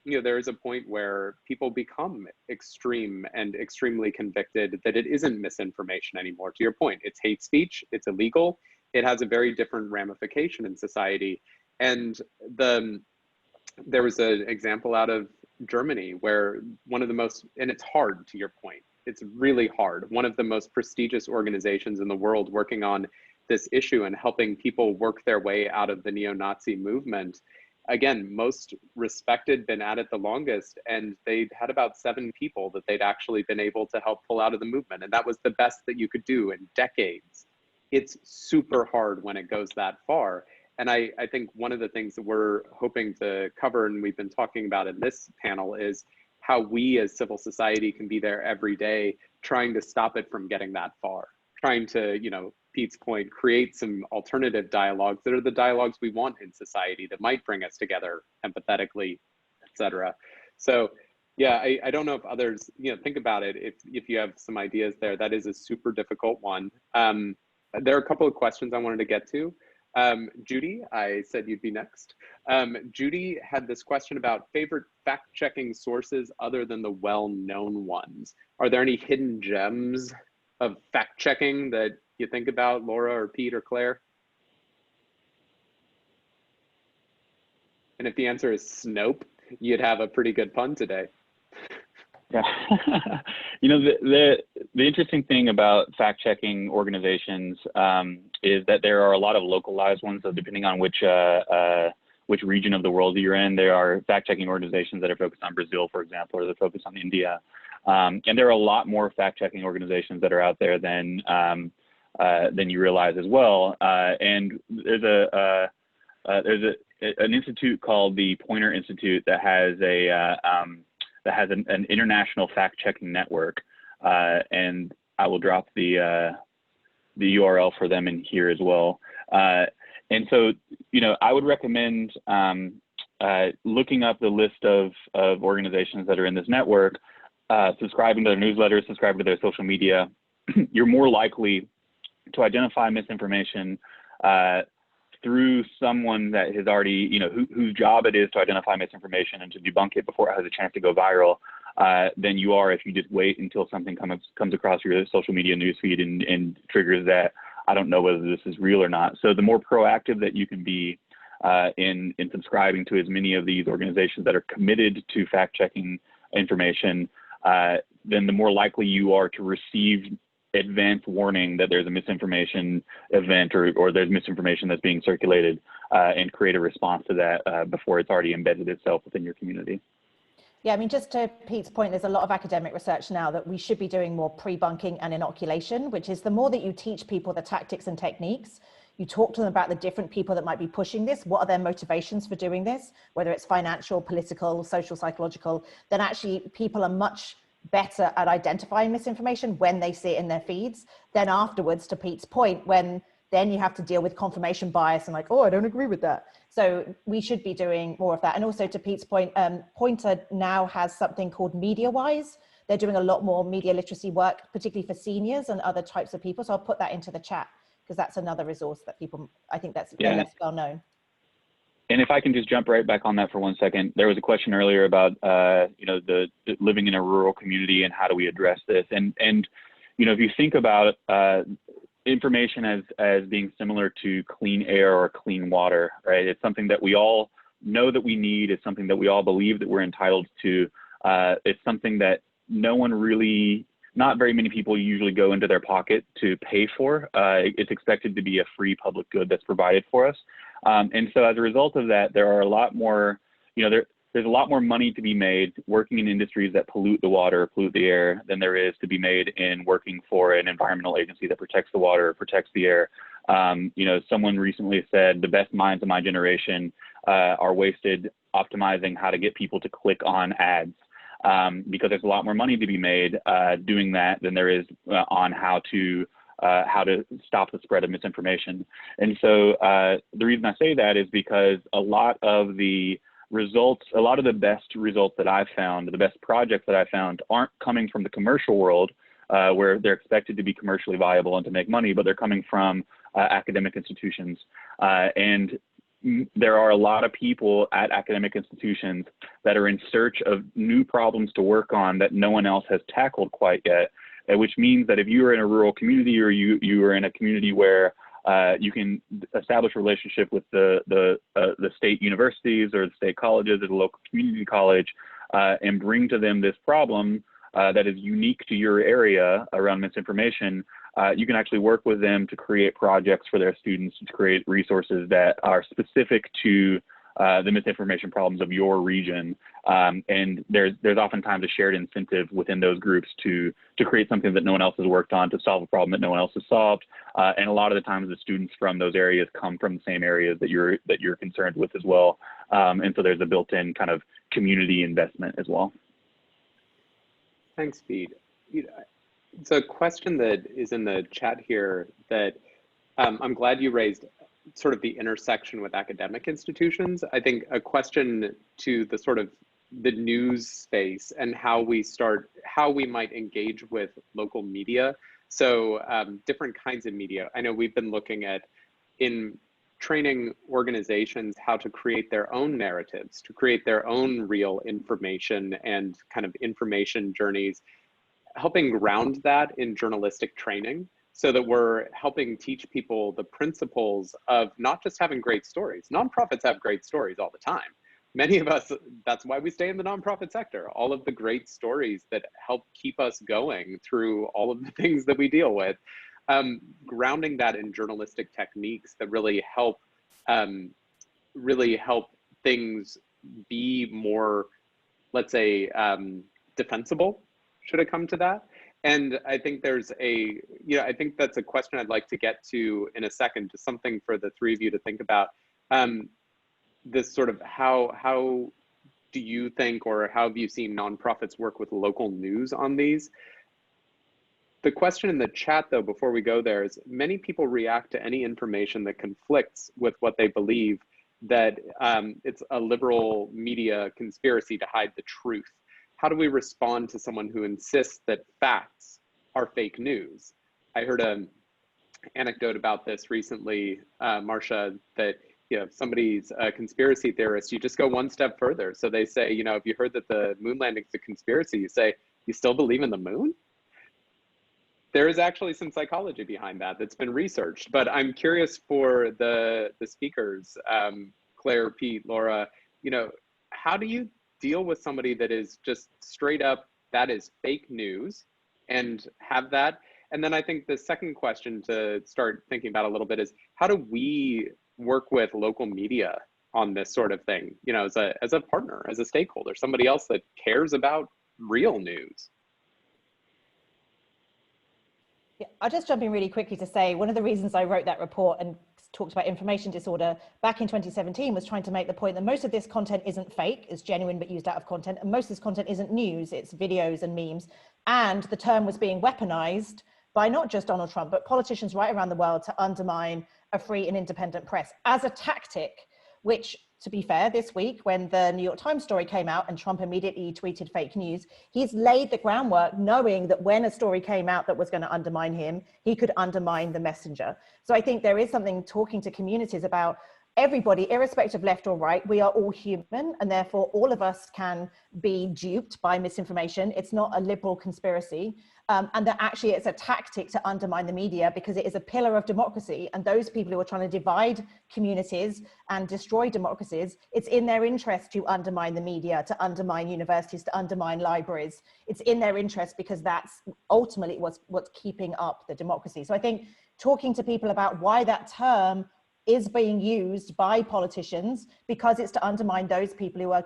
you know, there is a point where people become extreme and extremely convicted that it isn't misinformation anymore. To your point, it's hate speech, it's illegal, it has a very different ramification in society. And there was an example out of Germany where one of the most, and it's hard, to your point, it's really hard, one of the most prestigious organizations in the world working on this issue and helping people work their way out of the neo-Nazi movement. Again, most respected, been at it the longest, and they'd had about 7 people that they'd actually been able to help pull out of the movement. And that was the best that you could do in decades. It's super hard when it goes that far. And I think one of the things that we're hoping to cover, and we've been talking about in this panel, is how we as civil society can be there every day, trying to stop it from getting that far, trying to, you know, Pete's point, create some alternative dialogues that are the dialogues we want in society that might bring us together empathetically, etc. So yeah, I don't know if others, you know, think about it. If you have some ideas there, that is a super difficult one. There are a couple of questions I wanted to get to. Judy, I said you'd be next. Judy had this question about favorite fact-checking sources other than the well-known ones. Are there any hidden gems of fact-checking that you think about, Laura or Pete or Claire? And if the answer is Snope, you'd have a pretty good pun today. Yeah, you know, the interesting thing about fact-checking organizations is that there are a lot of localized ones. So depending on which region of the world you're in, there are fact-checking organizations that are focused on Brazil, for example, or they're focused on India. And there are a lot more fact-checking organizations that are out there than than you realize as well. And there's an institute called the Poynter Institute that has an international fact-checking network, and I will drop the URL for them in here as well. And so, you know, I would recommend looking up the list of organizations that are in this network, subscribing to their newsletters, subscribing to their social media. You're more likely to identify misinformation through someone that has already, you know, whose job it is to identify misinformation and to debunk it before it has a chance to go viral, than you are if you just wait until something comes across your social media newsfeed and triggers that. I don't know whether this is real or not. So the more proactive that you can be in subscribing to as many of these organizations that are committed to fact-checking information, then the more likely you are to receive advance warning that there's a misinformation event or there's misinformation that's being circulated, and create a response to that before it's already embedded itself within your community. Yeah, I mean, just to Pete's point, there's a lot of academic research now that we should be doing more pre-bunking and inoculation, which is the more that you teach people the tactics and techniques, you talk to them about the different people that might be pushing this, what are their motivations for doing this, whether it's financial, political, social, psychological, then actually people are much better at identifying misinformation when they see it in their feeds. Then afterwards, to Pete's point, when then you have to deal with confirmation bias and like, oh, I don't agree with that. So we should be doing more of that. And also to Pete's point, Poynter now has something called MediaWise. They're doing a lot more media literacy work, particularly for seniors and other types of people. So I'll put that into the chat because that's another resource that people, I think that's less well known. And if I can just jump right back on that for 1 second, there was a question earlier about, you know, the living in a rural community and how do we address this? And you know, if you think about information as being similar to clean air or clean water, right? It's something that we all know that we need. It's something that we all believe that we're entitled to. It's something that not very many people usually go into their pocket to pay for. It's expected to be a free public good that's provided for us. And so as a result of that, there are a lot more, you know, there's a lot more money to be made working in industries that pollute the water, pollute the air, than there is to be made in working for an environmental agency that protects the water, protects the air. You know, someone recently said the best minds of my generation are wasted optimizing how to get people to click on ads, because there's a lot more money to be made doing that than there is on how to stop the spread of misinformation. And so the reason I say that is because a lot of the best results that I've found, the best projects that I've found aren't coming from the commercial world where they're expected to be commercially viable and to make money, but they're coming from academic institutions. And there are a lot of people at academic institutions that are in search of new problems to work on that no one else has tackled quite yet, which means that if you are in a rural community or you are in a community where you can establish a relationship with the state universities or the state colleges or the local community college and bring to them this problem that is unique to your area around misinformation, you can actually work with them to create projects for their students, to create resources that are specific to the misinformation problems of your region. And there's oftentimes a shared incentive within those groups to create something that no one else has worked on, to solve a problem that no one else has solved. And a lot of the times the students from those areas come from the same areas that you're concerned with as well. And so there's a built-in kind of community investment as well. Thanks, Pete. It's a question that is in the chat here that I'm glad you raised, sort of the intersection with academic institutions. I think a question to the sort of the news space and how we might engage with local media. So different kinds of media. I know we've been looking at in training organizations how to create their own narratives, to create their own real information and kind of information journeys, helping ground that in journalistic training so that we're helping teach people the principles of not just having great stories. Nonprofits have great stories all the time. Many of us, that's why we stay in the nonprofit sector. All of the great stories that help keep us going through all of the things that we deal with. Grounding that in journalistic techniques that really help things be more, let's say, defensible, should it come to that, And I think there's a, I think that's a question I'd like to get to in a second, just something for the three of you to think about. This sort of how do you think, or how have you seen nonprofits work with local news on these? The question in the chat, though, before we go there, is many people react to any information that conflicts with what they believe, that it's a liberal media conspiracy to hide the truth. How do we respond to someone who insists that facts are fake news? I heard an anecdote about this recently, Marcia, that if somebody's a conspiracy theorist, you just go one step further. So they say, if you heard that the moon landing is a conspiracy, you say, you still believe in the moon? There is actually some psychology behind that that's been researched, but I'm curious for the speakers, Claire, Pete, Laura, how do you deal with somebody that is just straight up, that is fake news, and have that? And then I think the second question to start thinking about a little bit is, how do we work with local media on this sort of thing, as a partner, as a stakeholder, somebody else that cares about real news? Yeah, I'll just jump in really quickly to say one of the reasons I wrote that report and talked about information disorder back in 2017 was trying to make the point that most of this content isn't fake, it's genuine but used out of content, and most of this content isn't news, it's videos and memes. And the term was being weaponized by not just Donald Trump, but politicians right around the world to undermine a free and independent press as a tactic, which, to be fair, this week when the New York Times story came out and Trump immediately tweeted fake news, he's laid the groundwork knowing that when a story came out that was going to undermine him, he could undermine the messenger. So I think there is something talking to communities about everybody, irrespective of left or right, we are all human, and therefore all of us can be duped by misinformation. It's not a liberal conspiracy. And that actually it's a tactic to undermine the media because it is a pillar of democracy. And those people who are trying to divide communities and destroy democracies, it's in their interest to undermine the media, to undermine universities, to undermine libraries. It's in their interest because that's ultimately what's keeping up the democracy. So I think talking to people about why that term is being used by politicians, because it's to undermine those people who are,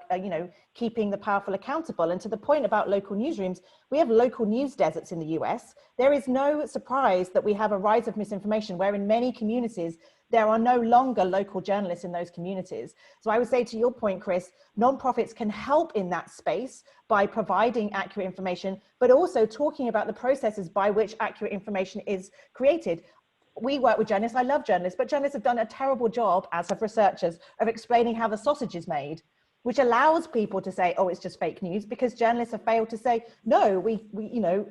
keeping the powerful accountable. And to the point about local newsrooms, we have local news deserts in the US. There is no surprise that we have a rise of misinformation where in many communities, there are no longer local journalists in those communities. So I would say to your point, Chris, nonprofits can help in that space by providing accurate information, but also talking about the processes by which accurate information is created. We work with journalists, I love journalists, but journalists have done a terrible job, as have researchers, of explaining how the sausage is made, which allows people to say, oh, it's just fake news, because journalists have failed to say, no, we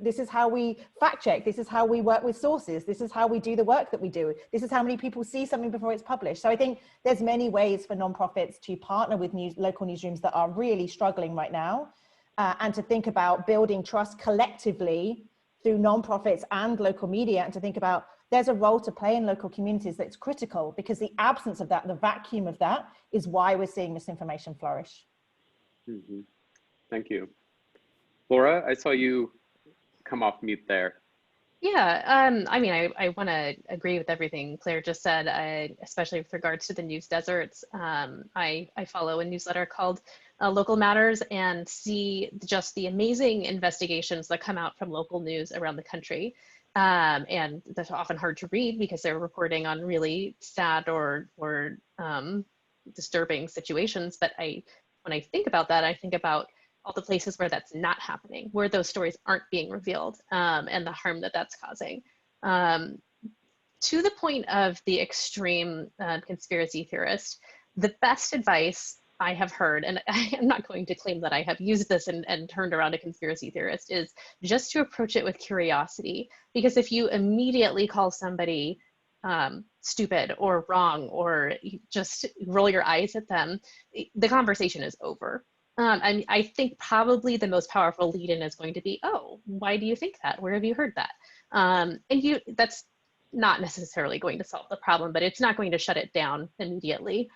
this is how we fact check, this is how we work with sources, this is how we do the work that we do, this is how many people see something before it's published. So I think there's many ways for nonprofits to partner with local newsrooms that are really struggling right now, and to think about building trust collectively through nonprofits and local media, and to think about there's a role to play in local communities that's critical, because the absence of that, the vacuum of that, is why we're seeing misinformation flourish. Mm-hmm. Thank you. Laura, I saw you come off mute there. Yeah, I want to agree with everything Claire just said, especially with regards to the news deserts. I follow a newsletter called Local Matters and see just the amazing investigations that come out from local news around the country. And that's often hard to read because they're reporting on really sad or disturbing situations. But when I think about that, I think about all the places where that's not happening, where those stories aren't being revealed, and the harm that that's causing. To the point of the extreme conspiracy theorist, the best advice I have heard, and I am not going to claim that I have used this and turned around a conspiracy theorist, is just to approach it with curiosity. Because if you immediately call somebody stupid or wrong, or just roll your eyes at them, the conversation is over. And I think probably the most powerful lead-in is going to be, oh, why do you think that? Where have you heard that? And that's not necessarily going to solve the problem, but it's not going to shut it down immediately.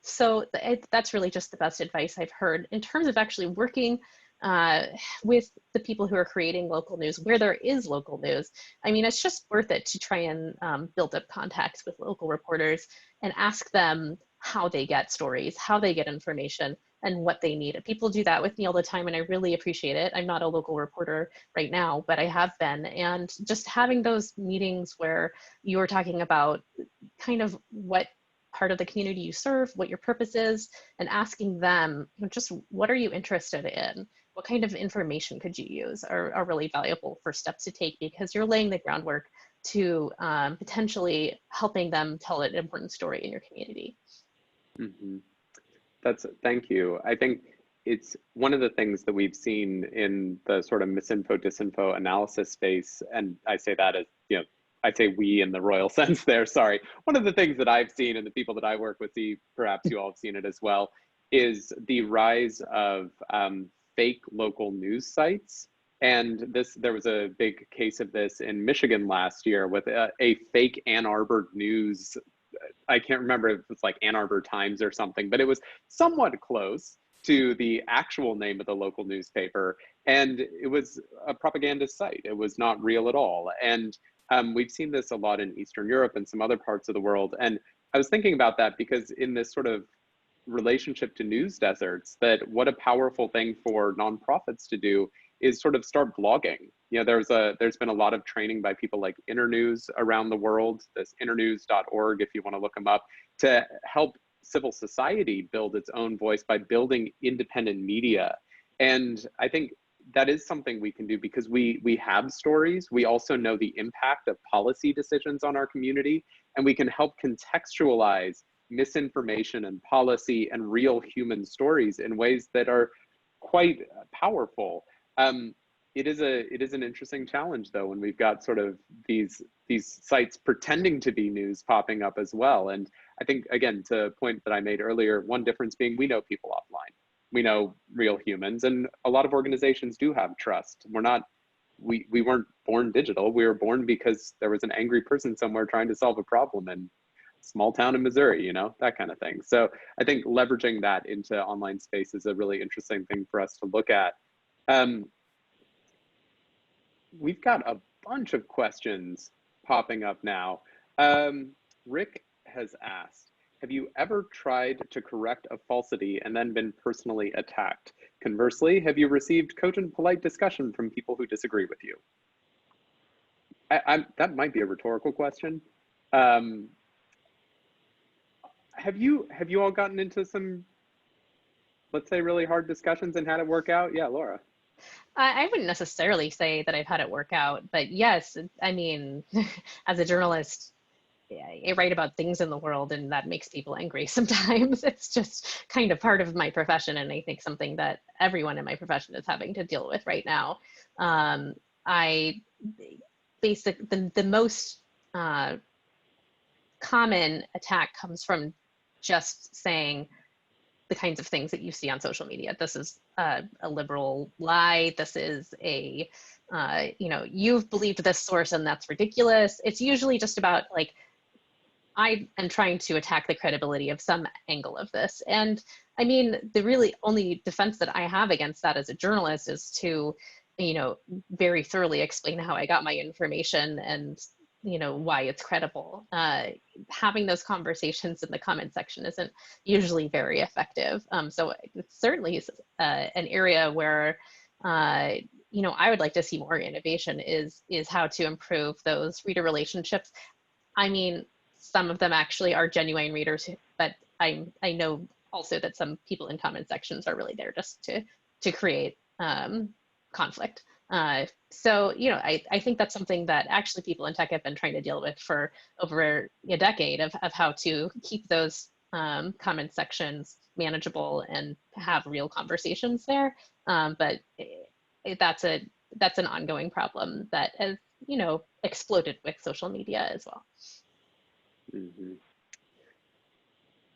So that's really just the best advice I've heard in terms of actually working with the people who are creating local news, where there is local news. I mean, it's just worth it to try and build up contacts with local reporters and ask them how they get stories, how they get information, and what they need. People do that with me all the time, and I really appreciate it. I'm not a local reporter right now, but I have been. And just having those meetings where you're talking about kind of what part of the community you serve, what your purpose is, and asking them, just what are you interested in? What kind of information could you use are really valuable first steps to take, because you're laying the groundwork to potentially helping them tell an important story in your community. Mm-hmm. Thank you. I think it's one of the things that we've seen in the sort of misinfo, disinfo analysis space, and I say that as, I say we in the royal sense there, sorry. One of the things that I've seen, and the people that I work with see, perhaps you all have seen it as well, is the rise of fake local news sites. And there was a big case of this in Michigan last year with a fake Ann Arbor news. I can't remember if it's like Ann Arbor Times or something, but it was somewhat close to the actual name of the local newspaper. And it was a propaganda site. It was not real at all. And we've seen this a lot in Eastern Europe and some other parts of the world. And I was thinking about that because in this sort of relationship to news deserts, that what a powerful thing for nonprofits to do is sort of start blogging. There's been a lot of training by people like Internews around the world, this internews.org, if you want to look them up, to help civil society build its own voice by building independent media. And I think that is something we can do because we have stories. We also know the impact of policy decisions on our community, and we can help contextualize misinformation and policy and real human stories in ways that are quite powerful. It is an interesting challenge though, when we've got sort of these sites pretending to be news popping up as well. And I think, again, to a point that I made earlier, one difference being we know people offline. We know real humans, and a lot of organizations do have trust. We weren't born digital. We were born because there was an angry person somewhere trying to solve a problem in a small town in Missouri, that kind of thing. So I think leveraging that into online space is a really interesting thing for us to look at. We've got a bunch of questions popping up now. Rick has asked, have you ever tried to correct a falsity and then been personally attacked? Conversely, have you received cogent, polite discussion from people who disagree with you? That might be a rhetorical question. Have you all gotten into some, let's say, really hard discussions and had it work out? Yeah, Laura. I wouldn't necessarily say that I've had it work out, but yes, I mean, as a journalist, I write about things in the world and that makes people angry sometimes. It's just kind of part of my profession, and I think something that everyone in my profession is having to deal with right now. The most common attack comes from just saying the kinds of things that you see on social media. This is a liberal lie. This is a, you've believed this source and that's ridiculous. It's usually just about like, I am trying to attack the credibility of some angle of this. And I mean, the really only defense that I have against that as a journalist is to, very thoroughly explain how I got my information and, why it's credible. Having those conversations in the comment section isn't usually very effective. So it's certainly an area where, I would like to see more innovation is how to improve those reader relationships. I mean, some of them actually are genuine readers, but I know also that some people in comment sections are really there just to create conflict. So, I think that's something that actually people in tech have been trying to deal with for over a decade of how to keep those comment sections manageable and have real conversations there. But that's an ongoing problem that has, exploded with social media as well. Mm-hmm.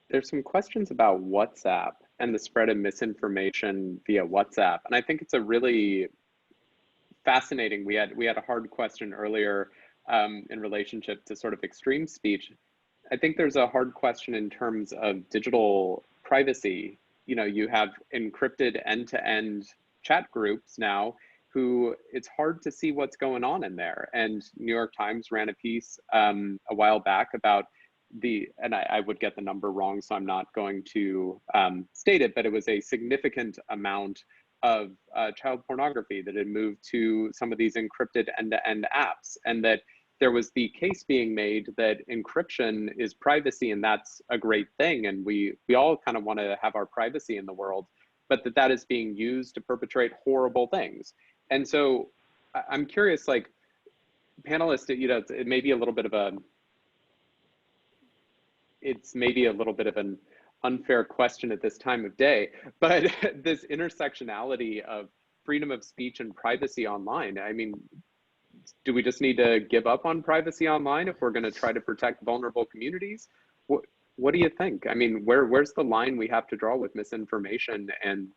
There's some questions about WhatsApp and the spread of misinformation via WhatsApp. And I think it's a really fascinating, we had a hard question earlier in relationship to sort of extreme speech. I think there's a hard question in terms of digital privacy. You have encrypted end-to-end chat groups now who it's hard to see what's going on in there. And New York Times ran a piece a while back about and I would get the number wrong, so I'm not going to state it, but it was a significant amount of child pornography that had moved to some of these encrypted end-to-end apps, and that there was the case being made that encryption is privacy, and that's a great thing, and we all kind of want to have our privacy in the world, but that is being used to perpetrate horrible things. And so I'm curious, like, panelists, it may be a little bit of it's maybe a little bit of an unfair question at this time of day, but this intersectionality of freedom of speech and privacy online, I mean, do we just need to give up on privacy online if we're going to try to protect vulnerable communities? What do you think? I mean, where's the line we have to draw with misinformation and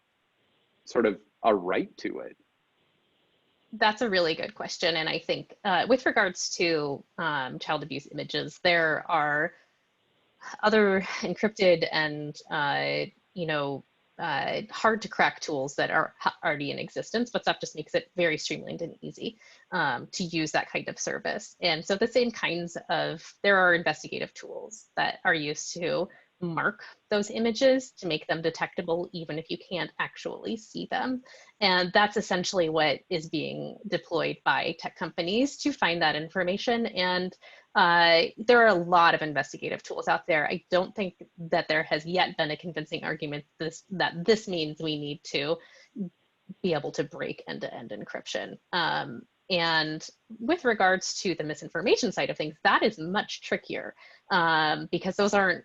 sort of a right to it? That's a really good question. And I think with regards to child abuse images, there are other encrypted and hard to crack tools that are already in existence. WhatsApp just makes it very streamlined and easy to use that kind of service. And so the same kinds of, there are investigative tools that are used to mark those images to make them detectable, even if you can't actually see them. And that's essentially what is being deployed by tech companies to find that information. And there are a lot of investigative tools out there. I don't think that there has yet been a convincing argument that this means we need to be able to break end-to-end encryption. And with regards to the misinformation side of things, that is much trickier because those aren't,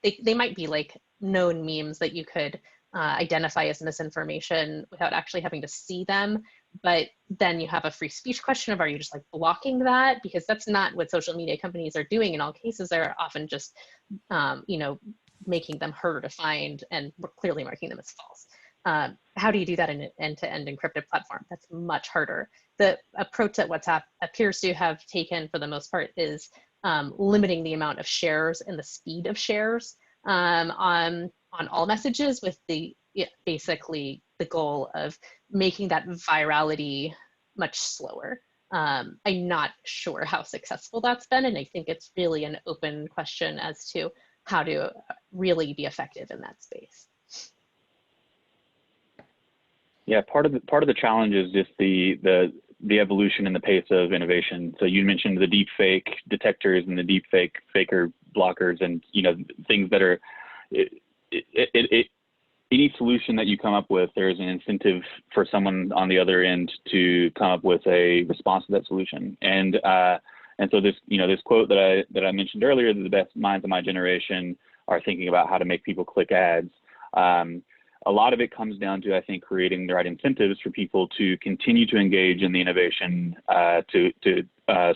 they might be like known memes that you could identify as misinformation without actually having to see them. But then you have a free speech question of, are you just like blocking that? Because that's not what social media companies are doing in all cases. They're often just, making them harder to find and clearly marking them as false. How do you do that in an end-to-end encrypted platform? That's much harder. The approach that WhatsApp appears to have taken for the most part is limiting the amount of shares and the speed of shares on all messages, with basically the goal of making that virality much slower. I'm not sure how successful that's been, and I think it's really an open question as to how to really be effective in that space. Yeah, part of the challenge is just the evolution and the pace of innovation. So you mentioned the deep fake detectors and the deep faker blockers, and things that are any solution that you come up with, there's an incentive for someone on the other end to come up with a response to that solution. And so this this quote that I mentioned earlier, that the best minds of my generation are thinking about how to make people click ads. A lot of it comes down to, I think, creating the right incentives for people to continue to engage in the innovation to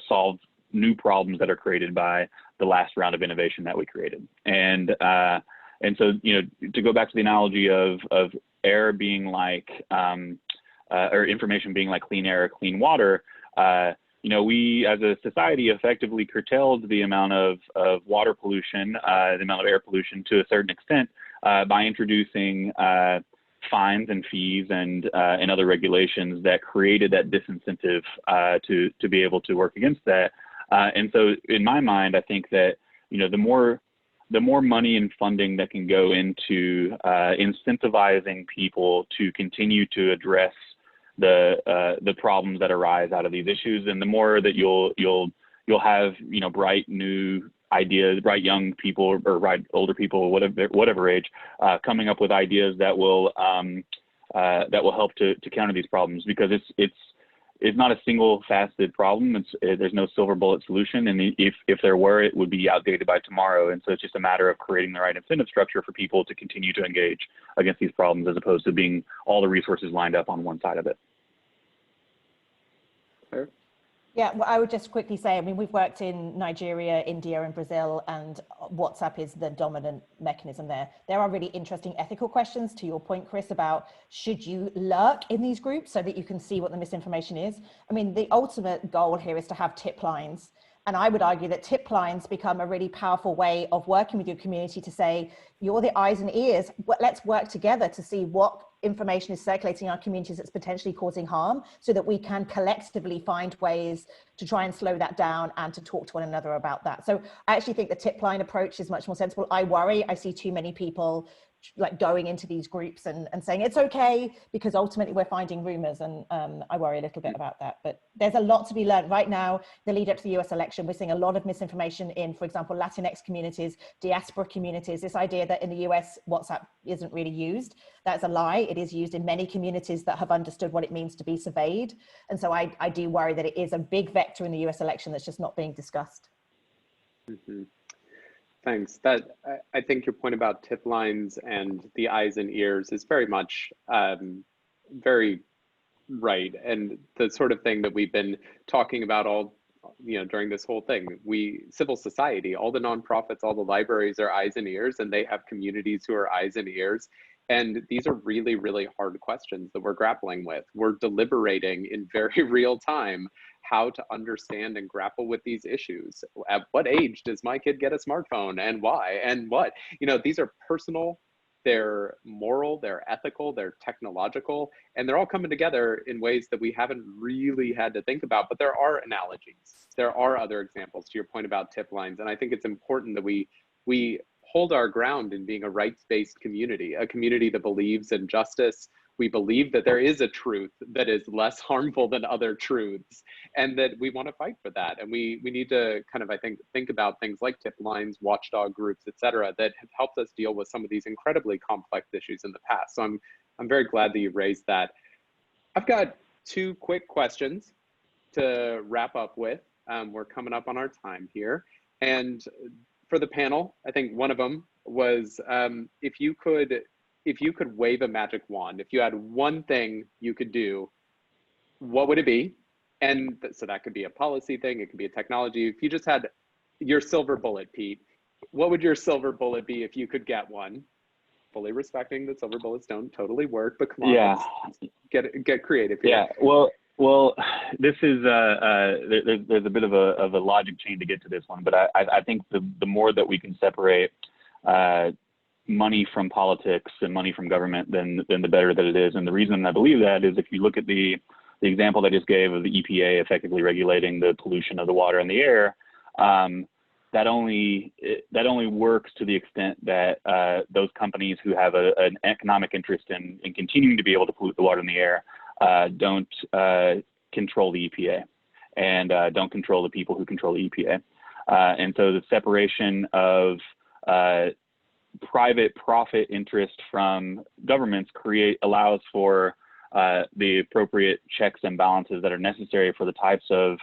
solve new problems that are created by the last round of innovation that we created. And so, to go back to the analogy of air being like, or information being like clean air, clean water, we as a society effectively curtailed the amount of water pollution, the amount of air pollution to a certain extent by introducing fines and fees and other regulations that created that disincentive to be able to work against that. And so in my mind, I think that, the more money and funding that can go into incentivizing people to continue to address the problems that arise out of these issues, and the more that you'll have bright new ideas, bright young people or bright older people, whatever age, coming up with ideas that will help to counter these problems, because it's not a single faceted problem. There's no silver bullet solution, and if there were, it would be outdated by tomorrow. And so it's just a matter of creating the right incentive structure for people to continue to engage against these problems, as opposed to being all the resources lined up on one side of it. Fair. Yeah, well, I would just quickly say, we've worked in Nigeria, India, and Brazil, and WhatsApp is the dominant mechanism there. There are really interesting ethical questions, to your point, Chris, about should you lurk in these groups so that you can see what the misinformation is? The ultimate goal here is to have tip lines. And I would argue that tip lines become a really powerful way of working with your community to say, you're the eyes and ears, let's work together to see what information is circulating in our communities that's potentially causing harm, so that we can collectively find ways to try and slow that down and to talk to one another about that. So I actually think the tip line approach is much more sensible. I worry, I see too many people like going into these groups and saying it's okay, because ultimately we're finding rumors, and I worry a little bit about that. But there's a lot to be learned right now. The lead up to the US election, we're seeing a lot of misinformation in, for example, Latinx communities, diaspora communities. This idea that in the US WhatsApp isn't really used, that's a lie. It is used in many communities that have understood what it means to be surveyed. And so I do worry that it is a big vector in the US election that's just not being discussed. Mm-hmm. Thanks. I think your point about tip lines and the eyes and ears is very much very right, and the sort of thing that we've been talking about all during this whole thing. Civil society, all the nonprofits, all the libraries are eyes and ears, and they have communities who are eyes and ears. And these are really, really hard questions that we're grappling with. We're deliberating in very real time how to understand and grapple with these issues. At what age does my kid get a smartphone, and why, and what? These are personal, they're moral, they're ethical, they're technological, and they're all coming together in ways that we haven't really had to think about. But there are analogies. There are other examples, to your point about tip lines. And I think it's important that we hold our ground in being a rights-based community, a community that believes in justice. We believe that there is a truth that is less harmful than other truths, and that we want to fight for that. And we need to kind of, I think about things like tip lines, watchdog groups, et cetera, that have helped us deal with some of these incredibly complex issues in the past. So I'm very glad that you raised that. I've got two quick questions to wrap up with. We're coming up on our time here. And for the panel, I think one of them was if you could wave a magic wand, if you had one thing you could do, what would it be? And so that could be a policy thing, it could be a technology. If you just had your silver bullet, Pete, what would your silver bullet be if you could get one? Fully respecting that silver bullets don't totally work, but come on, yeah, get creative here. Yeah, well, this is there's a bit of a logic chain to get to this one, but I think the more that we can separate money from politics and money from government, then the better that it is. And the reason I believe that is if you look at the example that I just gave of the EPA effectively regulating the pollution of the water and the air, that only works to the extent that those companies who have an economic interest in continuing to be able to pollute the water and the air don't control the EPA and don't control the people who control the EPA. And so the separation of private profit interest from governments allows for the appropriate checks and balances that are necessary for the types of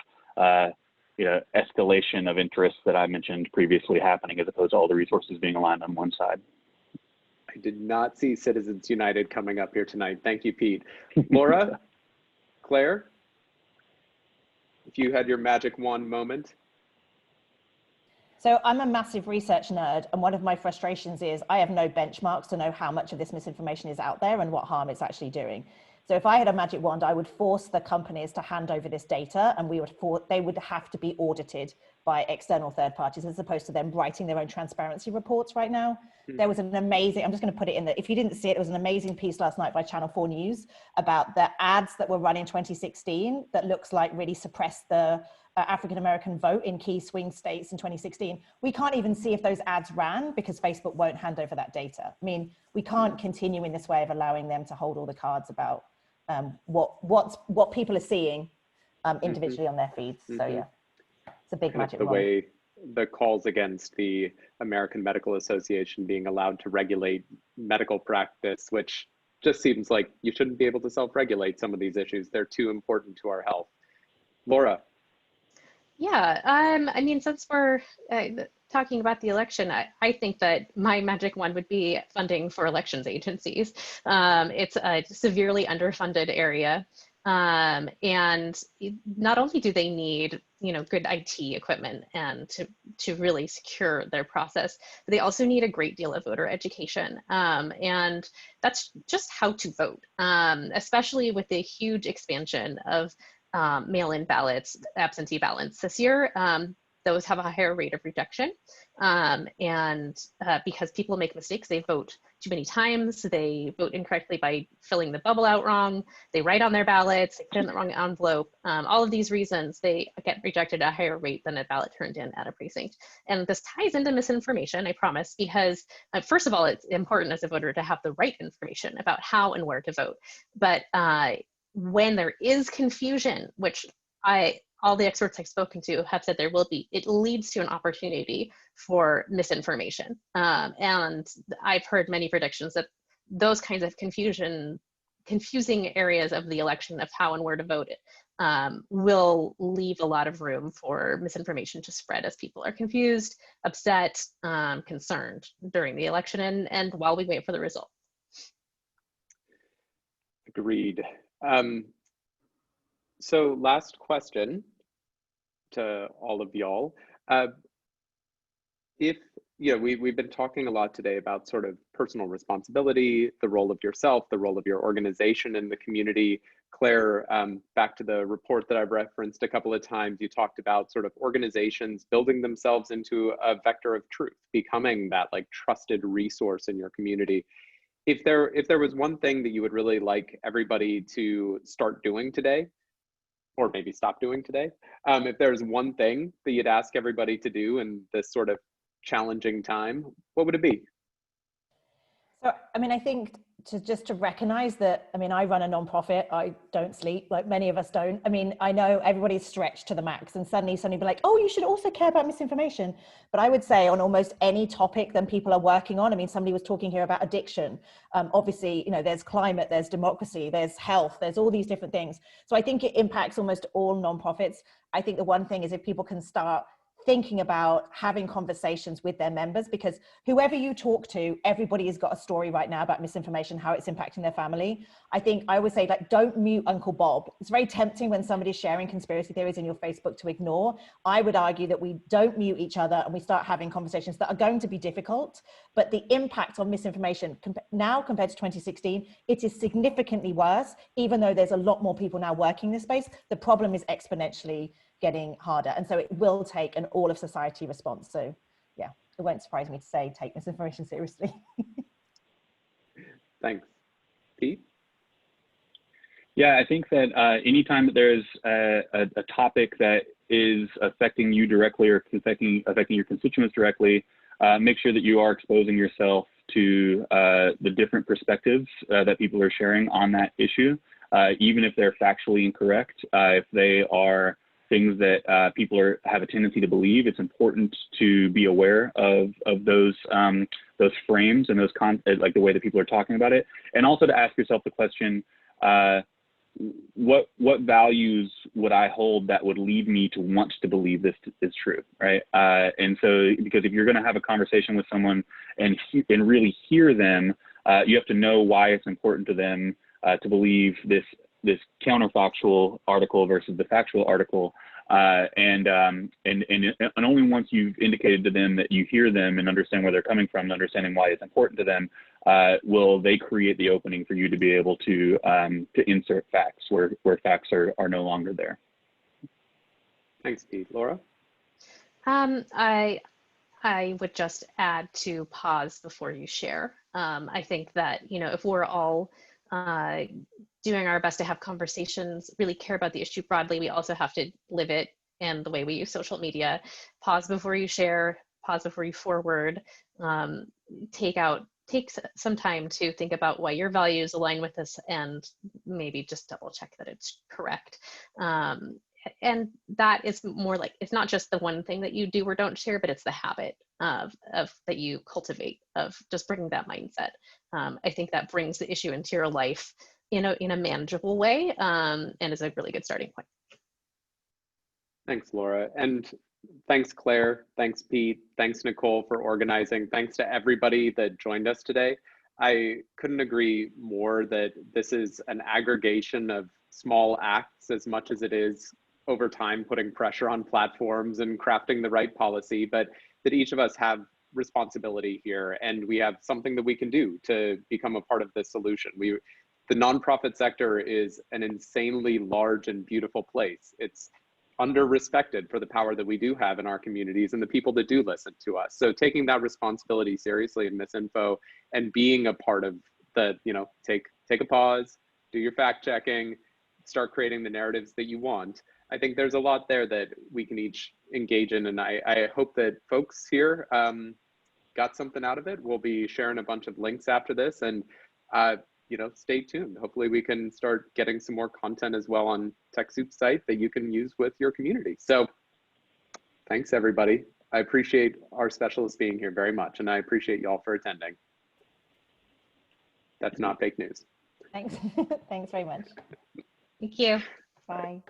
escalation of interests that I mentioned previously happening, as opposed to all the resources being aligned on one side. I did not see Citizens United coming up here tonight. Thank you, Pete. Laura, Claire, if you had your magic wand moment. So I'm a massive research nerd, and one of my frustrations is I have no benchmarks to know how much of this misinformation is out there and what harm it's actually doing. So if I had a magic wand, I would force the companies to hand over this data, and they would have to be audited by external third parties, as opposed to them writing their own transparency reports right now. There was an amazing, I'm just going to put it in there. If you didn't see it, there was an amazing piece last night by Channel 4 News about the ads that were run in 2016 that looks like really suppressed the African-American vote in key swing states in 2016. We can't even see if those ads ran because Facebook won't hand over that data. I mean, we can't continue in this way of allowing them to hold all the cards about what people are seeing individually on their feeds. So yeah, it's a big magic wand. The way the calls against the American Medical Association being allowed to regulate medical practice, which just seems like you shouldn't be able to self-regulate some of these issues. They're too important to our health. Laura. Yeah, I mean, since we're talking about the election, I think that my magic wand would be funding for elections agencies. It's a severely underfunded area. And not only do they need, good IT equipment and to really secure their process, but they also need a great deal of voter education. And that's just how to vote, especially with the huge expansion of mail-in ballots, absentee ballots this year. those have a higher rate of rejection. Because people make mistakes, they vote too many times, they vote incorrectly by filling the bubble out wrong, they write on their ballots, they put in the wrong envelope. All of these reasons, they get rejected at a higher rate than a ballot turned in at a precinct. And this ties into misinformation, I promise, because first of all, it's important as a voter to have the right information about how and where to vote. But when there is confusion, which all the experts I've spoken to have said there will be, it leads to an opportunity for misinformation. And I've heard many predictions that those kinds of confusing areas of the election of how and where to vote will leave a lot of room for misinformation to spread as people are confused, upset, concerned during the election and while we wait for the result. Agreed. So last question to all of y'all. We've been talking a lot today about sort of personal responsibility, the role of yourself, the role of your organization in the community. Claire, back to the report that I've referenced a couple of times, you talked about sort of organizations building themselves into a vector of truth, becoming that like trusted resource in your community. If there was one thing that you would really like everybody to start doing today, or maybe stop doing today, if there's one thing that you'd ask everybody to do in this sort of challenging time, what would it be? So, I mean, I think just to recognize that, I mean, I run a nonprofit, I don't sleep, like many of us don't. I mean, I know everybody's stretched to the max and suddenly be like, oh, you should also care about misinformation. But I would say on almost any topic that people are working on, I mean, somebody was talking here about addiction. Obviously, you know, there's climate, there's democracy, there's health, there's all these different things. So I think it impacts almost all nonprofits. I think the one thing is if people can start thinking about having conversations with their members, because whoever you talk to, everybody has got a story right now about misinformation, how it's impacting their family. I think I would say, like, don't mute Uncle Bob. It's very tempting when somebody's sharing conspiracy theories in your Facebook to ignore. I would argue that we don't mute each other and we start having conversations that are going to be difficult, but the impact on misinformation now compared to 2016, it is significantly worse, even though there's a lot more people now working this space. The problem is exponentially getting harder. And so it will take an all of society response. So yeah, it won't surprise me to say, take misinformation seriously. Thanks. Pete? Yeah, I think that anytime that there's a topic that is affecting you directly or affecting your constituents directly, make sure that you are exposing yourself to the different perspectives that people are sharing on that issue, even if they're factually incorrect, if they are things that people have a tendency to believe. It's important to be aware of those frames and like the way that people are talking about it, and also to ask yourself the question, what values would I hold that would lead me to want to believe this is true, right? And so, because if you're going to have a conversation with someone and really hear them, you have to know why it's important to them to believe this counterfactual article versus the factual article, and only once you've indicated to them that you hear them and understand where they're coming from, and understanding why it's important to them, will they create the opening for you to be able to insert facts where facts are no longer there. Thanks, Pete. Laura? I would just add to pause before you share. I think that, you know, if we're all doing our best to have conversations, really care about the issue broadly, we also have to live it and the way we use social media. Pause before you share, pause before you forward, take some time to think about why your values align with this, and maybe just double check that it's correct. And that is more like, it's not just the one thing that you do or don't share, but it's the habit of that you cultivate of just bringing that mindset. I think that brings the issue into your life in a manageable way, and is a really good starting point. Thanks, Laura. And thanks, Claire. Thanks, Pete. Thanks, Nicole, for organizing. Thanks to everybody that joined us today. I couldn't agree more that this is an aggregation of small acts as much as it is over time putting pressure on platforms and crafting the right policy, but that each of us have responsibility here, and we have something that we can do to become a part of this solution. The nonprofit sector is an insanely large and beautiful place. It's under-respected for the power that we do have in our communities and the people that do listen to us. So taking that responsibility seriously in misinfo and being a part of the, take a pause, do your fact checking, start creating the narratives that you want. I think there's a lot there that we can each engage in, and I hope that folks here got something out of it. We'll be sharing a bunch of links after this, and stay tuned. Hopefully we can start getting some more content as well on TechSoup's site that you can use with your community. So thanks, everybody. I appreciate our specialists being here very much, and I appreciate y'all for attending. That's not fake news. Thanks. Thanks very much. Thank you. Bye.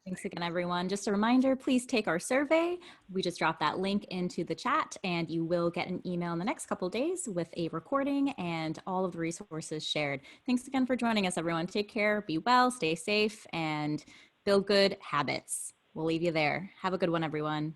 Thanks again, everyone. Just a reminder, please take our survey. We just dropped that link into the chat, and you will get an email in the next couple of days with a recording and all of the resources shared. Thanks again for joining us, everyone. Take care, be well, stay safe, and build good habits. We'll leave you there. Have a good one, everyone.